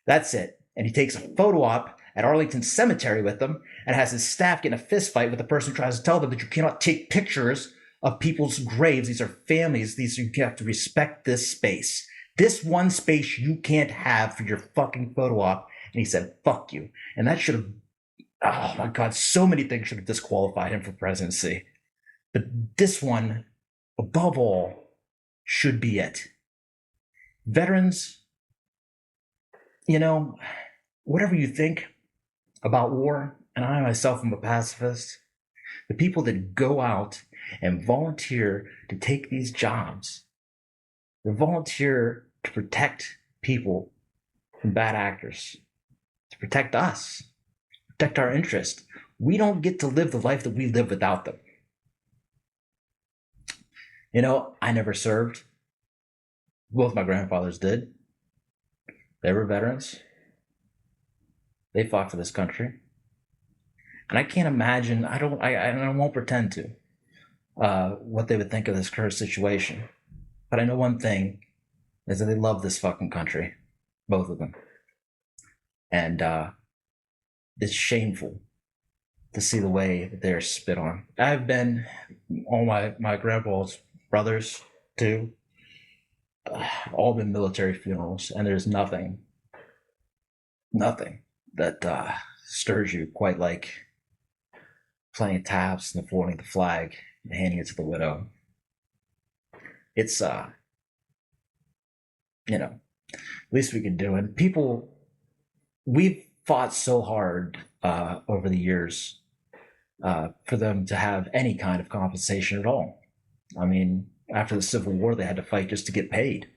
That's it. And he takes a photo op at Arlington Cemetery with them and has his staff get in a fist fight with the person who tries to tell them that you cannot take pictures of people's graves. These are families. You have to respect this space. This one space you can't have for your fucking photo op. And he said, fuck you. And that should have, oh my God, so many things should have disqualified him for presidency. But this one, above all, should be it. Veterans, you know, whatever you think about war, and I myself am a pacifist, the people that go out and volunteer to take these jobs, they volunteer to protect people from bad actors, to protect us, protect our interest. We don't get to live the life that we live without them. You know, I never served. Both my grandfathers did. They were veterans. They fought for this country. And I can't imagine, I won't pretend to, what they would think of this current situation. But I know one thing, is that they love this fucking country. Both of them. And it's shameful to see the way that they're spit on. I've been, all my grandpa's brothers too, all been military funerals, and there's nothing that stirs you quite like playing taps and floating the flag and handing it to the widow. It's you know, least we can do. And people, we've fought so hard over the years for them to have any kind of compensation at all. I mean, after the Civil War, they had to fight just to get paid.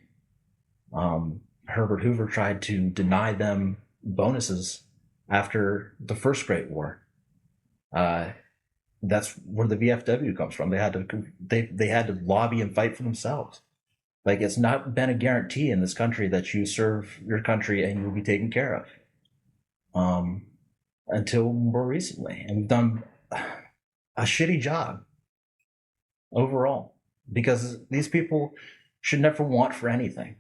Herbert Hoover tried to deny them bonuses after the first Great War. That's where the VFW comes from. They had to lobby and fight for themselves. Like, it's not been a guarantee in this country that you serve your country and you'll be taken care of. Until more recently. And we've done a shitty job overall, because these people should never want for anything.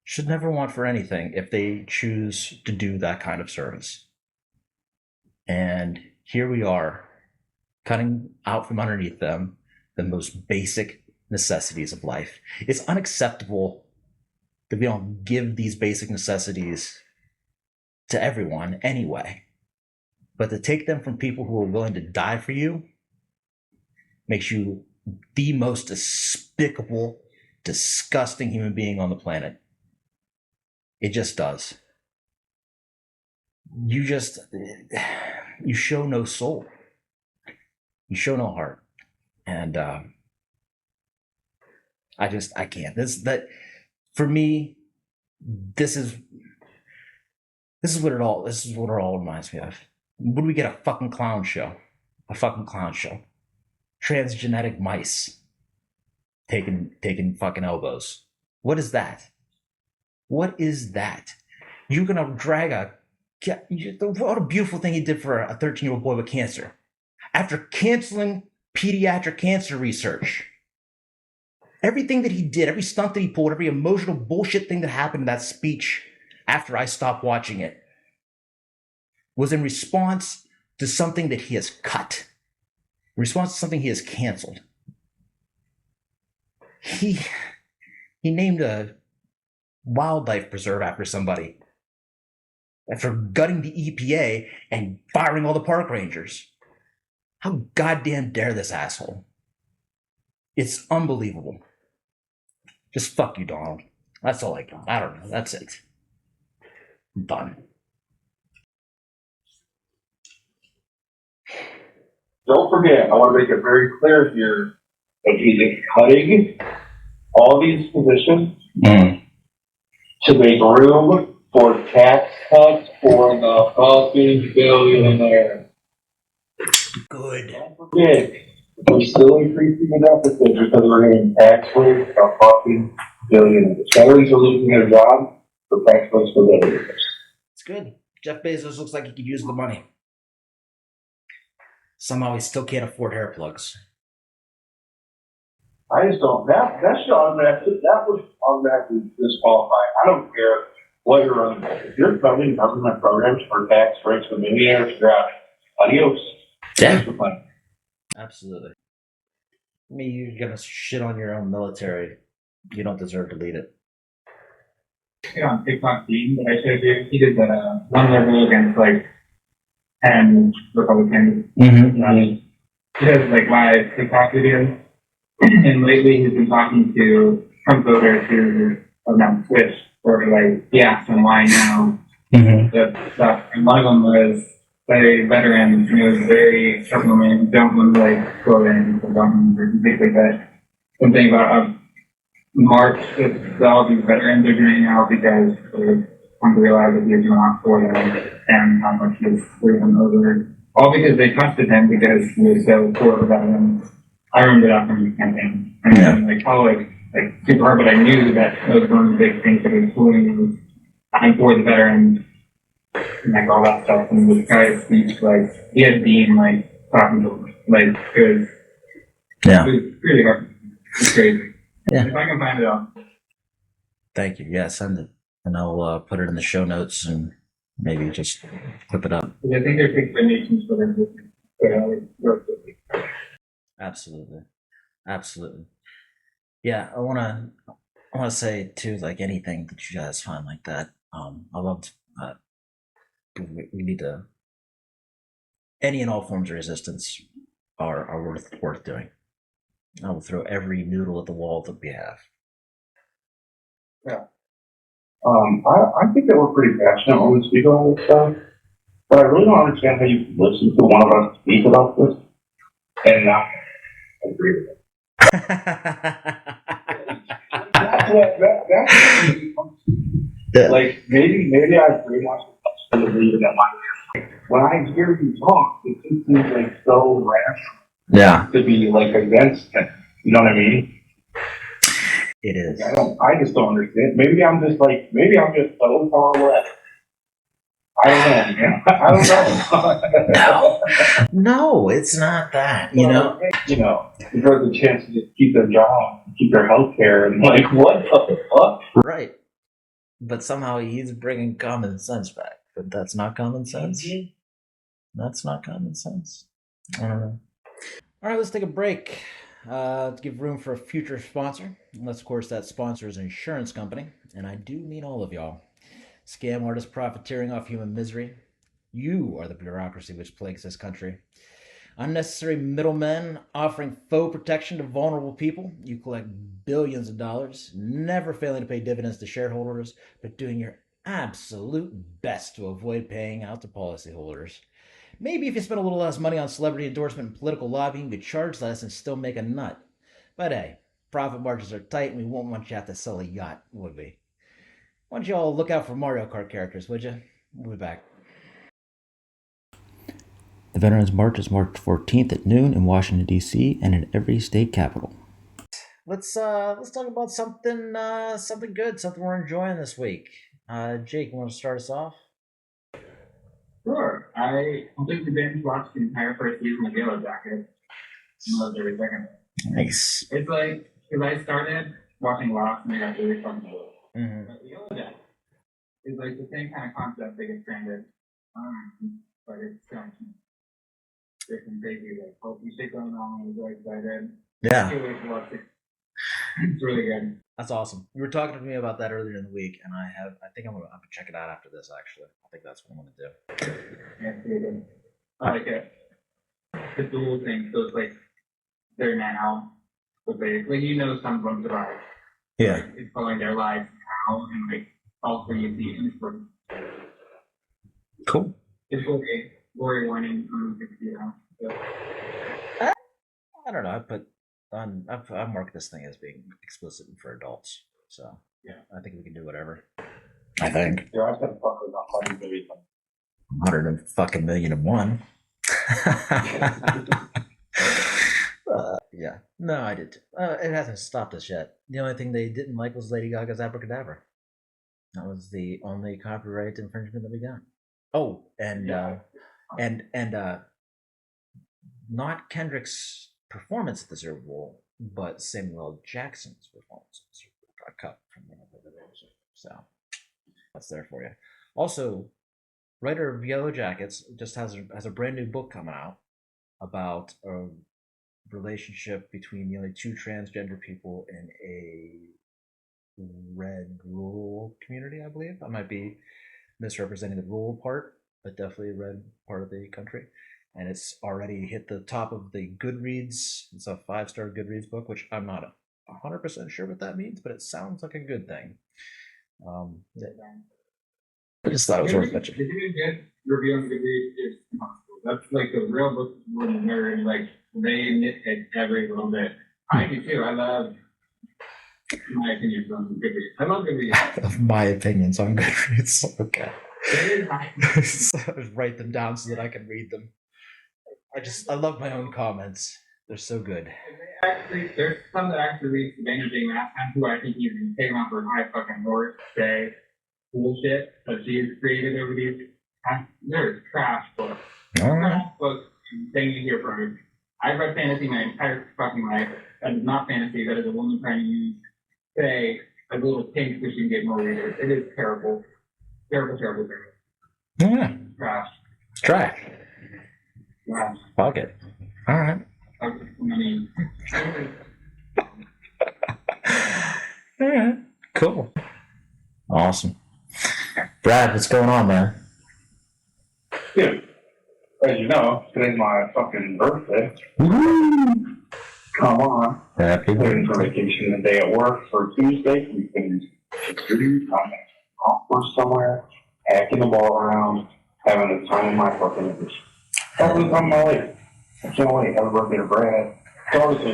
Should never want for anything if they choose to do that kind of service. And here we are, cutting out from underneath them the most basic necessities of life. It's unacceptable that we don't give these basic necessities to everyone anyway. But to take them from people who are willing to die for you makes you the most despicable, disgusting human being on the planet. It just does. You show no soul. You show no heart. And I can't. For me, this is what it all reminds me of. When we get a fucking clown show, transgenic mice taking fucking elbows. What is that? What is that? You're gonna drag what a beautiful thing he did for a 13-year-old boy with cancer. After canceling pediatric cancer research, everything that he did, every stunt that he pulled, every emotional bullshit thing that happened in that speech after I stopped watching it was in response to something that he has cut, in response to something he has canceled. He named a wildlife preserve after somebody, after gutting the EPA and firing all the park rangers. How goddamn dare this asshole? It's unbelievable. Just fuck you, Donald. That's all I got. I don't know. That's it. I'm done. Don't forget, I want to make it very clear here that he is cutting all these positions to make room for tax cuts for the fucking billionaires. Good. Don't forget, we're still increasing the deficit because we're getting tax rates for fucking billionaires. Salaries are losing their jobs for tax rates for billionaires. It's good. Jeff Bezos looks like he could use the money. Somehow he still can't afford hair plugs. I just don't, that should automatically, that would automatically disqualify. I don't care what you're running. If you're funding government programs for tax breaks for millionaires, you're out. Adios. Yeah. Thanks for playing. Absolutely. I mean, you're gonna shit on your own military. You don't deserve to lead it. On TikTok team that I showed you, he did the one liberal against like 10 Republicans. Mm-hmm. He does like live TikTok videos. And lately he's been talking to Trump voters who are on Twitch or like he asked them why now. Mm-hmm. The stuff. And one of them was a veteran and it was very supplement, don't want to like go in or don't or things like that. Something about a march that all these veterans are doing now because they come to realize that he's not for them and how much he's freedom over. All because they trusted him because he was so for the veterans. I remember that from the campaign. And then like college, like super hard, but I knew that was one of the big things that he was doing was I'm for the veterans and like all that stuff. And this guy's speech, like he had Dean like talking to him. Like it was really hard. It's crazy. Yeah. If I can find it out. Thank you. Yeah, send it, and I'll put it in the show notes and maybe just clip it up. I think there's explanations for them. Absolutely. Absolutely. Yeah, I wanna say too, like anything that you guys find like that. I loved we need to any and all forms of resistance are worth doing. I will throw every noodle at the wall that we have. I think that we're pretty passionate when we speak on this stuff, but I really don't understand how you listen to one of us speak about this and not agree with it. That's like maybe I brainwashed myself to believe that when I hear you talk, it just seems like so rational. Yeah, To be like against it. You know what I mean? it is. I just don't understand. Maybe I'm just so far away. I don't know, man. I don't know. No, it's not that. You know, because the chance to just keep their job, keep their health care, and like, what the fuck? right? But somehow he's bringing common sense back. But that's not common sense. That's not common sense. I don't know. All right, let's take a break to give room for a future sponsor. Unless, of course, that sponsor is an insurance company. And I do mean all of y'all. Scam artists profiteering off human misery. You are the bureaucracy which plagues this country. Unnecessary middlemen offering faux protection to vulnerable people. You collect billions of dollars, never failing to pay dividends to shareholders, but doing your absolute best to avoid paying out to policyholders. Maybe if you spend a little less money on celebrity endorsement and political lobbying, you could charge less and still make a nut. But hey, profit margins are tight and we won't want you to have to sell a yacht, would we? Why don't you all look out for Mario Kart characters, would you? We'll be back. The Veterans March is March 14th at noon in Washington, D.C. and in every state capital. Let's talk about something good, something we're enjoying this week. Jake, you want to start us off? Sure. I completely binge watched the entire first season of Yellow Jacket. Loved every second. Nice. It's like, because I started watching Lost and I got really fucking bored. Mm-hmm. But Yellow Jacket is like the same kind of concept they get stranded. But it's different crazy, like, hopefully shit going on. I was very excited. Yeah. It's really good. That's awesome. You were talking to me about that earlier in the week, and I think I'm gonna have to check it out after this. Actually, I think that's what I'm gonna do. Yeah, it's really good. I like it. The dual thing, so it's like they're now, but they like some of them survive. Yeah. Like, it's following their lives now, and like also you see in Cool. it's okay. Gory warning on the I don't know. I've marked this thing as being explicit and for adults. So yeah, I think we can do whatever. I think. Yeah, I said fuck with about 100 million. 100,000,001. Yeah. No, I did. It hasn't stopped us yet. The only thing they didn't like was Lady Gaga's Abracadabra. That was the only copyright infringement that we got. Oh, and not Kendrick's performance at the Super Bowl but Samuel L. Jackson's performances got cut from one of the videos. So that's there for you. Also, writer of Yellow Jackets just has a brand new book coming out about a relationship between the only two transgender people in a red rural community, I believe. I might be misrepresenting the rural part, but definitely a red part of the country. And it's already hit the top of the Goodreads. It's a 5-star Goodreads book, which I'm not 100% sure what that means, but it sounds like a good thing. I just thought it was worth mentioning. Did you get review on Goodreads is impossible. That's like the real book more than nerd. Like they nitpick every little bit. I do too. I love my opinions on Goodreads. I love Goodreads. My opinions on Goodreads. Okay. It is my So I just write them down so that I can read them. I love my own comments. They're so good. There's some that actually read Savannah J. Mathman, who I think you can take on for high fucking horse, say bullshit that she's created over these. There's trash books. Trash books, thing you hear from her. I've read fantasy my entire fucking life. That is not fantasy. That is a woman trying to use, say, a little pink so she can get more readers. It is terrible. Terrible, terrible, terrible. Yeah. Trash. Trash. Trash. Fuck it. All right. I mean, All right. Cool. Awesome. Brad, what's going on, man? Dude, as you know, today's my fucking birthday. Woo! Come on. Happy Waiting for birthday. vacation the day at work for Tuesday. We can do conference somewhere, hacking the ball around, having the time of my fucking life. Having the time of my life. I can't wait. Have a birthday to Brad. So obviously,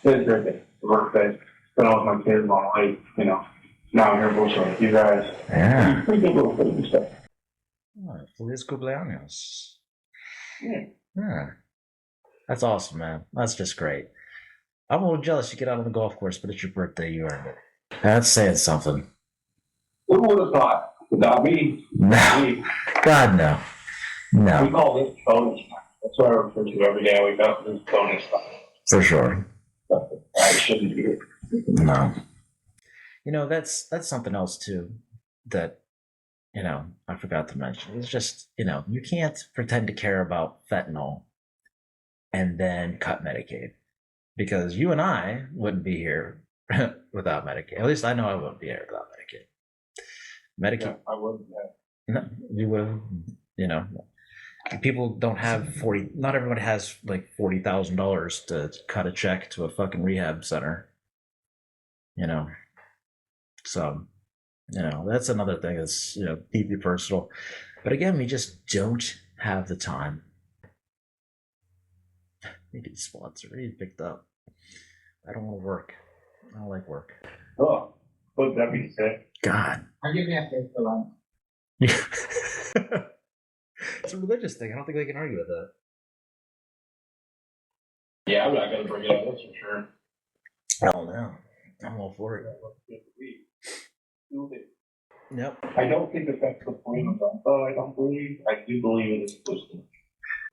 today's birthday, birthday. Spent all with my kids all night, Now I'm here bullshitting with you guys. Yeah. Pretty good little baby stuff. Oh, Feliz cumpleaños. Yeah. Yeah. That's awesome, man. That's just great. I'm a little jealous you get out on the golf course, but it's your birthday. You earned it. That's saying something. Who would have thought? Not me. No. Me. God, no. We No, call this bonus time. That's what I refer to every day I wake up as bonus time. for sure. I shouldn't do it. No. That's something else too that I forgot to mention. It's just you can't pretend to care about fentanyl and then cut Medicaid, because you and I wouldn't be here without Medicaid. At least I know I wouldn't be here without Medicaid. Medicaid, I wouldn't have. no, you would. People don't have 40. Not everybody has like $40,000 to cut a check to a fucking rehab center. So that's another thing that's deeply personal. But again, we just don't have the time. We need sponsor. We need picked up. I don't want to work. I don't like work. Oh, would that be sick? God. I'll give you a face for lunch. It's a religious thing. I don't think they can argue with that. Yeah, I'm not going to bring it up, that's for sure. Hell no. I'm all for it. Yep. I don't think that's the point of that, though. I don't believe. I do believe it is supposed to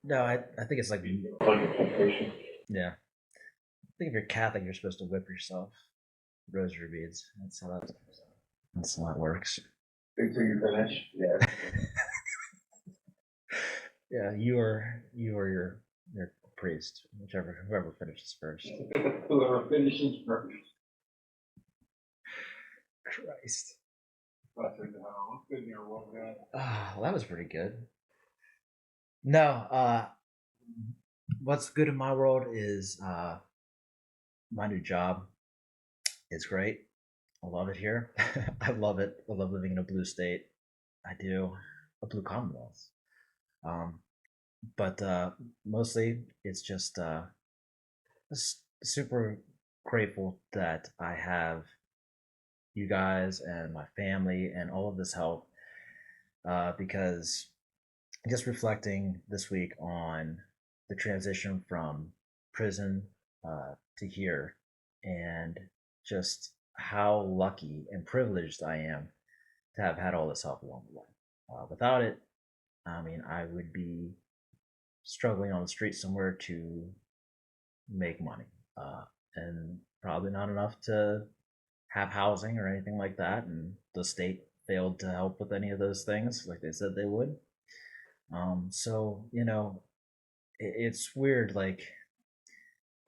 No, I think it's like, be like a temptation. yeah. I think if you're Catholic, you're supposed to whip yourself. Rosary beads. That's how that works. Until you finish. Yeah. Yeah, you or your priest, whoever finishes first. Whoever finishes first. Christ. What's good in your world, man? Well, that was pretty good. No, what's good in my world is my new job. It's great. I love it here. I love it. I love living in a blue state. I do. A blue Commonwealth. But mostly it's just super grateful that I have you guys and my family and all of this help, because just reflecting this week on the transition from prison to here, and just how lucky and privileged I am to have had all this help along the way. Without it, I mean, I would be struggling on the street somewhere to make money. and probably not enough to have housing or anything like that. And the state failed to help with any of those things like they said they would. So, it's weird. Like,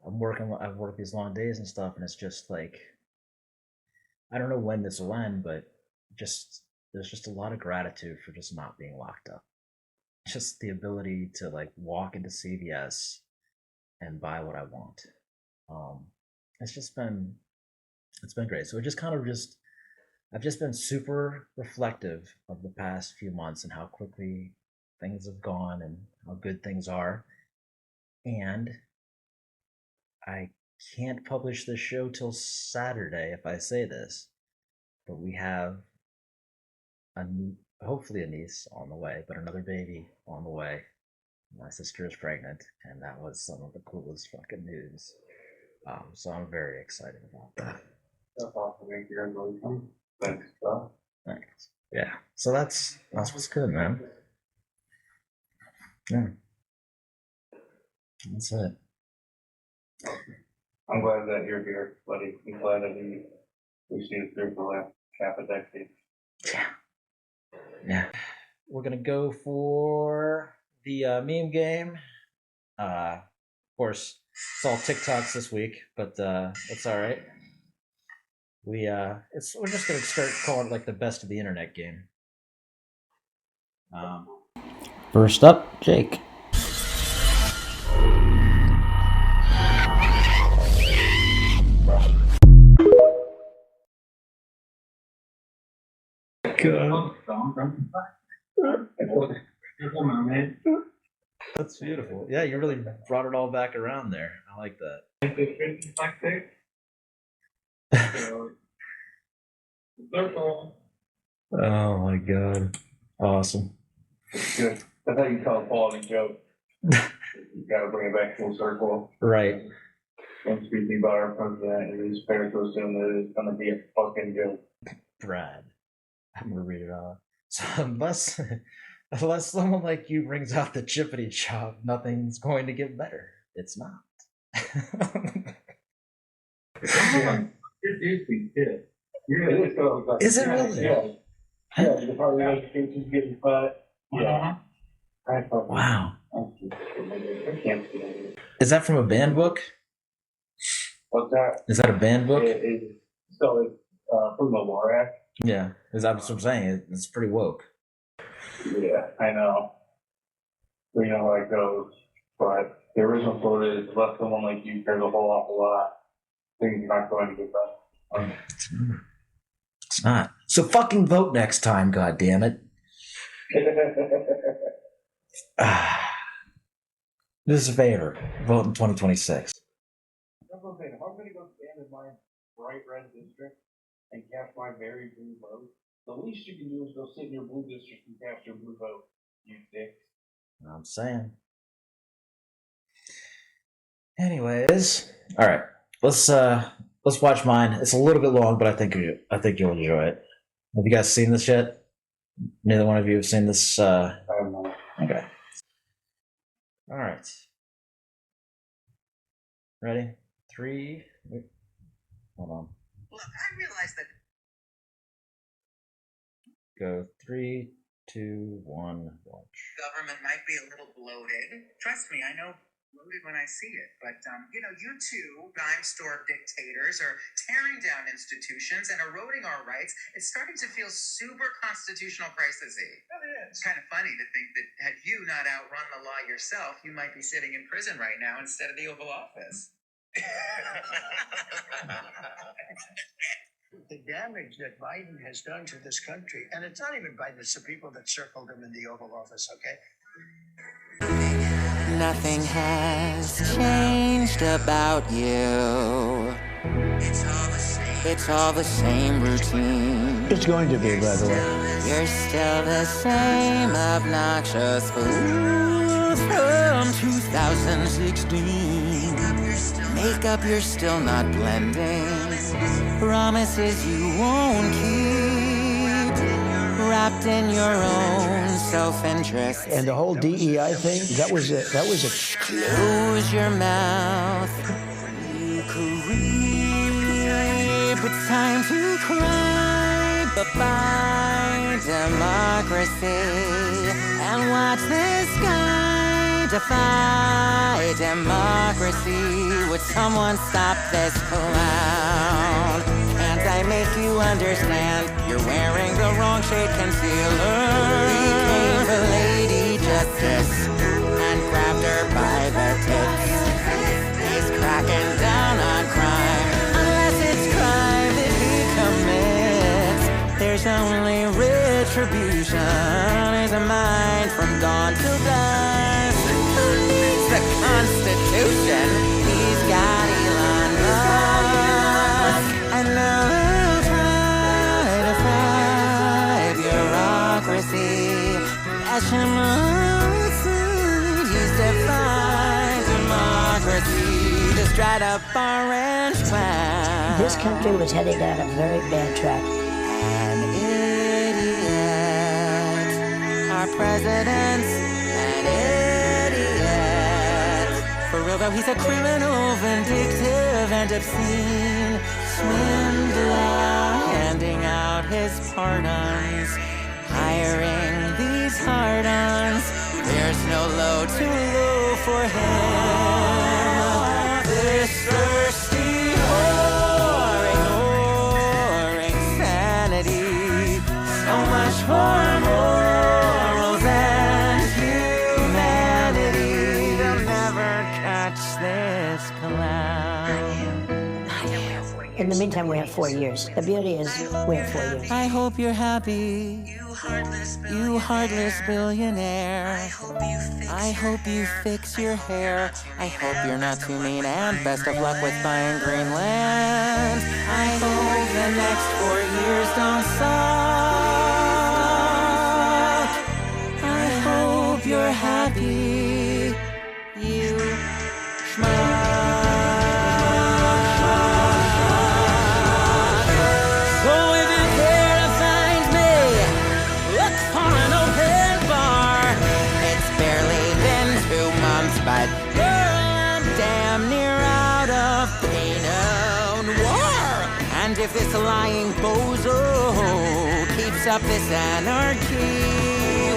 I've worked these long days and stuff, and it's just like, I don't know when this will end, but there's just a lot of gratitude for just not being locked up. Just the ability to like walk into CVS and buy what I want. It's just been it's been great. So it just kind of just I've just been super reflective of the past few months and how quickly things have gone and how good things are. And I can't publish this show till Saturday if I say this, but we have a hopefully a niece on the way, but another baby on the way. My sister is pregnant, and that was some of the coolest fucking news. So I'm very excited about that. That's awesome. Thank you, congratulations. Thanks, stuff. Thanks. Yeah. So that's what's good, man. Yeah. That's it. I'm glad that you're here, buddy. I'm glad that we've seen it through for the last half a decade. Yeah. Yeah. We're gonna go for the meme game. Of course, it's all TikToks this week, but it's all right. We're just gonna start calling it like the best of the internet game. First up, Jake. That's beautiful. Yeah, you really brought it all back around there. I like that. Oh my god. Awesome. It's good. That's how you tell a quality joke. You gotta bring it back full circle. Right. When speaking about our president, it is fair to assume that it's gonna be a fucking joke. Brad. I'm gonna read it off. So unless someone like you brings out the chippity chop, nothing's going to get better. It's not. Is it really? Yeah. Yeah, the Department of Education's getting cut. Yeah. Wow. I can't see it. Is that from a band book? What's that? Is that a band book? It's from the Lorax. Yeah, is that what I'm saying? It's pretty woke. Yeah, I know. We know how it goes. But the original quote is, unless someone like you cares a whole awful lot, things are not going to get better. It's not. So fucking vote next time, goddammit. This is a favor. Vote in 2026. That's what I'm saying. If I'm going to go stand in my bright red district and cast my very blue vote, the least you can do is go sit in your blue district and cast your blue vote, you dick. I'm saying. Anyways, all right. Let's watch mine. It's a little bit long, but I think you'll enjoy it. Have you guys seen this yet? Neither one of you have seen this. I don't know. Okay. All right. Ready? 3. Wait. Hold on. Look, I realize that Go 3, 2, 1. Watch. government might be a little bloated. Trust me, I know bloated when I see it. But, you two dime store dictators are tearing down institutions and eroding our rights. It's starting to feel super constitutional crisis-y. It's kind of funny to think that had you not outrun the law yourself, you might be sitting in prison right now instead of the Oval Office. The damage that Biden has done to this country, and it's not even Biden, it's the people that circled him in the Oval Office, okay? Nothing has changed about you. It's all the same routine. It's going to be, by the way. You're still the same obnoxious fool from 2016. Makeup you're still not blending. Promises you won't keep. Wrapped in your own self-interest. And the whole DEI thing, that was a Close your mouth. You weep, it's time to cry. Bye-bye, democracy. And watch this guy defy democracy. Would someone stop this clown? Can't I make you understand? You're wearing the wrong shade concealer. He came for Lady Justice and grabbed her by the tits. He's cracking down on crime, unless it's crime that he commits. There's only retribution. Is a mind from dawn till dusk. Who needs the Constitution? He's got Elon Musk. And now I'll try to fight bureaucracy. Ash him outside, he's defied democracy. Just dried up orange cloud. This country was heading down a very bad track. An idiot. Our president's an idiot. For real though, he's a criminal, vindictive, and obscene swindler, handing out his pardons, hiring these hard-ons. There's no low too low for him. This thirsty whore, ignoring sanity. So much for morals and humanity. They'll never catch this clown. In the meantime, we have 4 years. The beauty is we have 4 years. I hope you're happy, you heartless billionaire. I hope you fix your hair. I hope you're not too mean, and best of luck with buying Greenland. I hope the next 4 years don't suck. I hope you're happy, you schmuck. So if you care to find me, look for an open bar. It's barely been 2 months, but girl, I'm damn near out of Pinot Noir. And if this lying bozo keeps up this anarchy,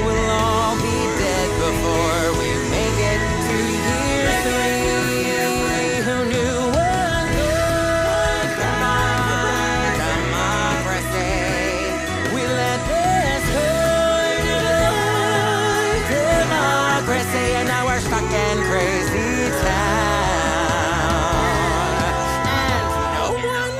we'll all be dead before we make it to year 3. Who knew one good goodbye democracy? We let this hurt democracy, and now we're stuck in crazy town. And no one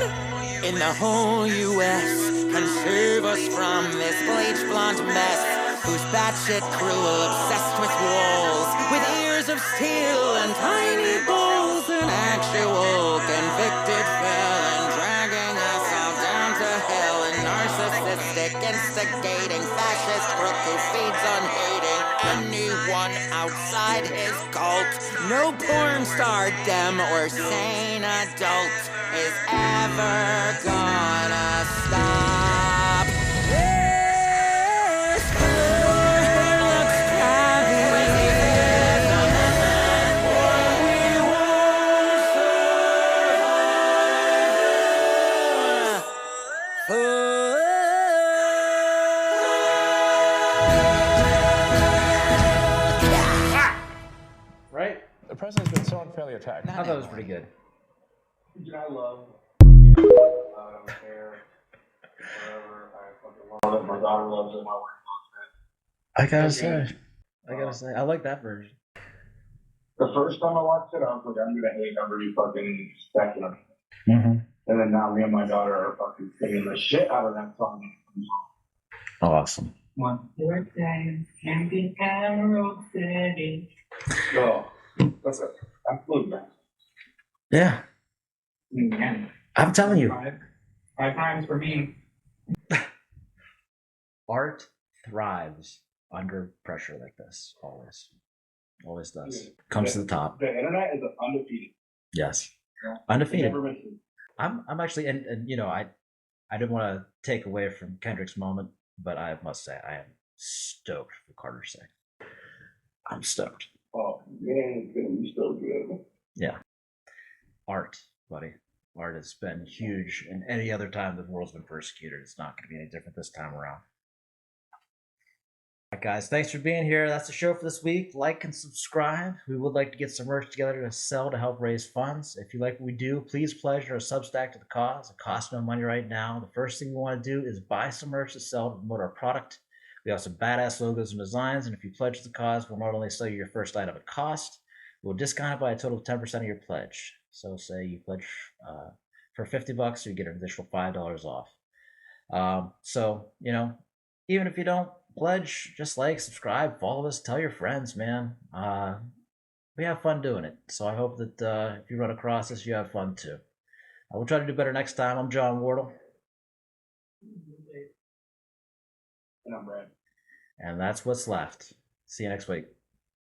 in the whole U.S. can save us from this bleach blonde mess, who's batshit cruel, obsessed with walls, with ears of steel and tiny balls, an actual convicted felon, dragging us all down to hell, a narcissistic, instigating fascist crook who feeds on hating anyone outside his cult. No porn star, dem, or sane adult is ever gonna stop. This floor looks heavy. We won't survive. Right? The president's been so unfairly attacked. I thought it was pretty good. I love I don't care. Whatever. I fucking love it. My daughter loves it. My wife loves I gotta say, I like that version. it. The first time I watched it, I was like, I'm gonna hate every fucking second of it. Mm-hmm. And then now me and my daughter are fucking singing the shit out of that song. Awesome. One more time, Camping Emerald City. So, that's it. I'm fluent, man. Yeah, Man, I'm telling you, 5 times for me. art thrives under pressure like this. Always does. Comes to the top. The internet is undefeated. Yes, Yeah. undefeated. Never misses. I'm actually, and you know, I didn't want to take away from Kendrick's moment, but I must say I am stoked for Carter's sake. I'm stoked. Oh, man, it's gonna be so good. Yeah, art buddy. Art has been huge, and any other time the world's been persecuted, it's not going to be any different this time around. All right, guys, thanks for being here. That's the show for this week. Like and subscribe. We would like to get some merch together to sell to help raise funds. If you like what we do, please pledge or Substack to the cause. It costs no money right now. The first thing we want to do is buy some merch to sell to promote our product. We have some badass logos and designs, and if you pledge to the cause, we'll not only sell you your first item at cost, we'll discount it by a total of 10% of your pledge. So say you pledge for $50, you get an additional $5 off. So, you know, even if you don't pledge, just like, subscribe, follow us, tell your friends, man. We have fun doing it. So I hope that if you run across this, you have fun too. We'll try to do better next time. I'm John Wardle. And I'm Brad. And that's what's left. See you next week.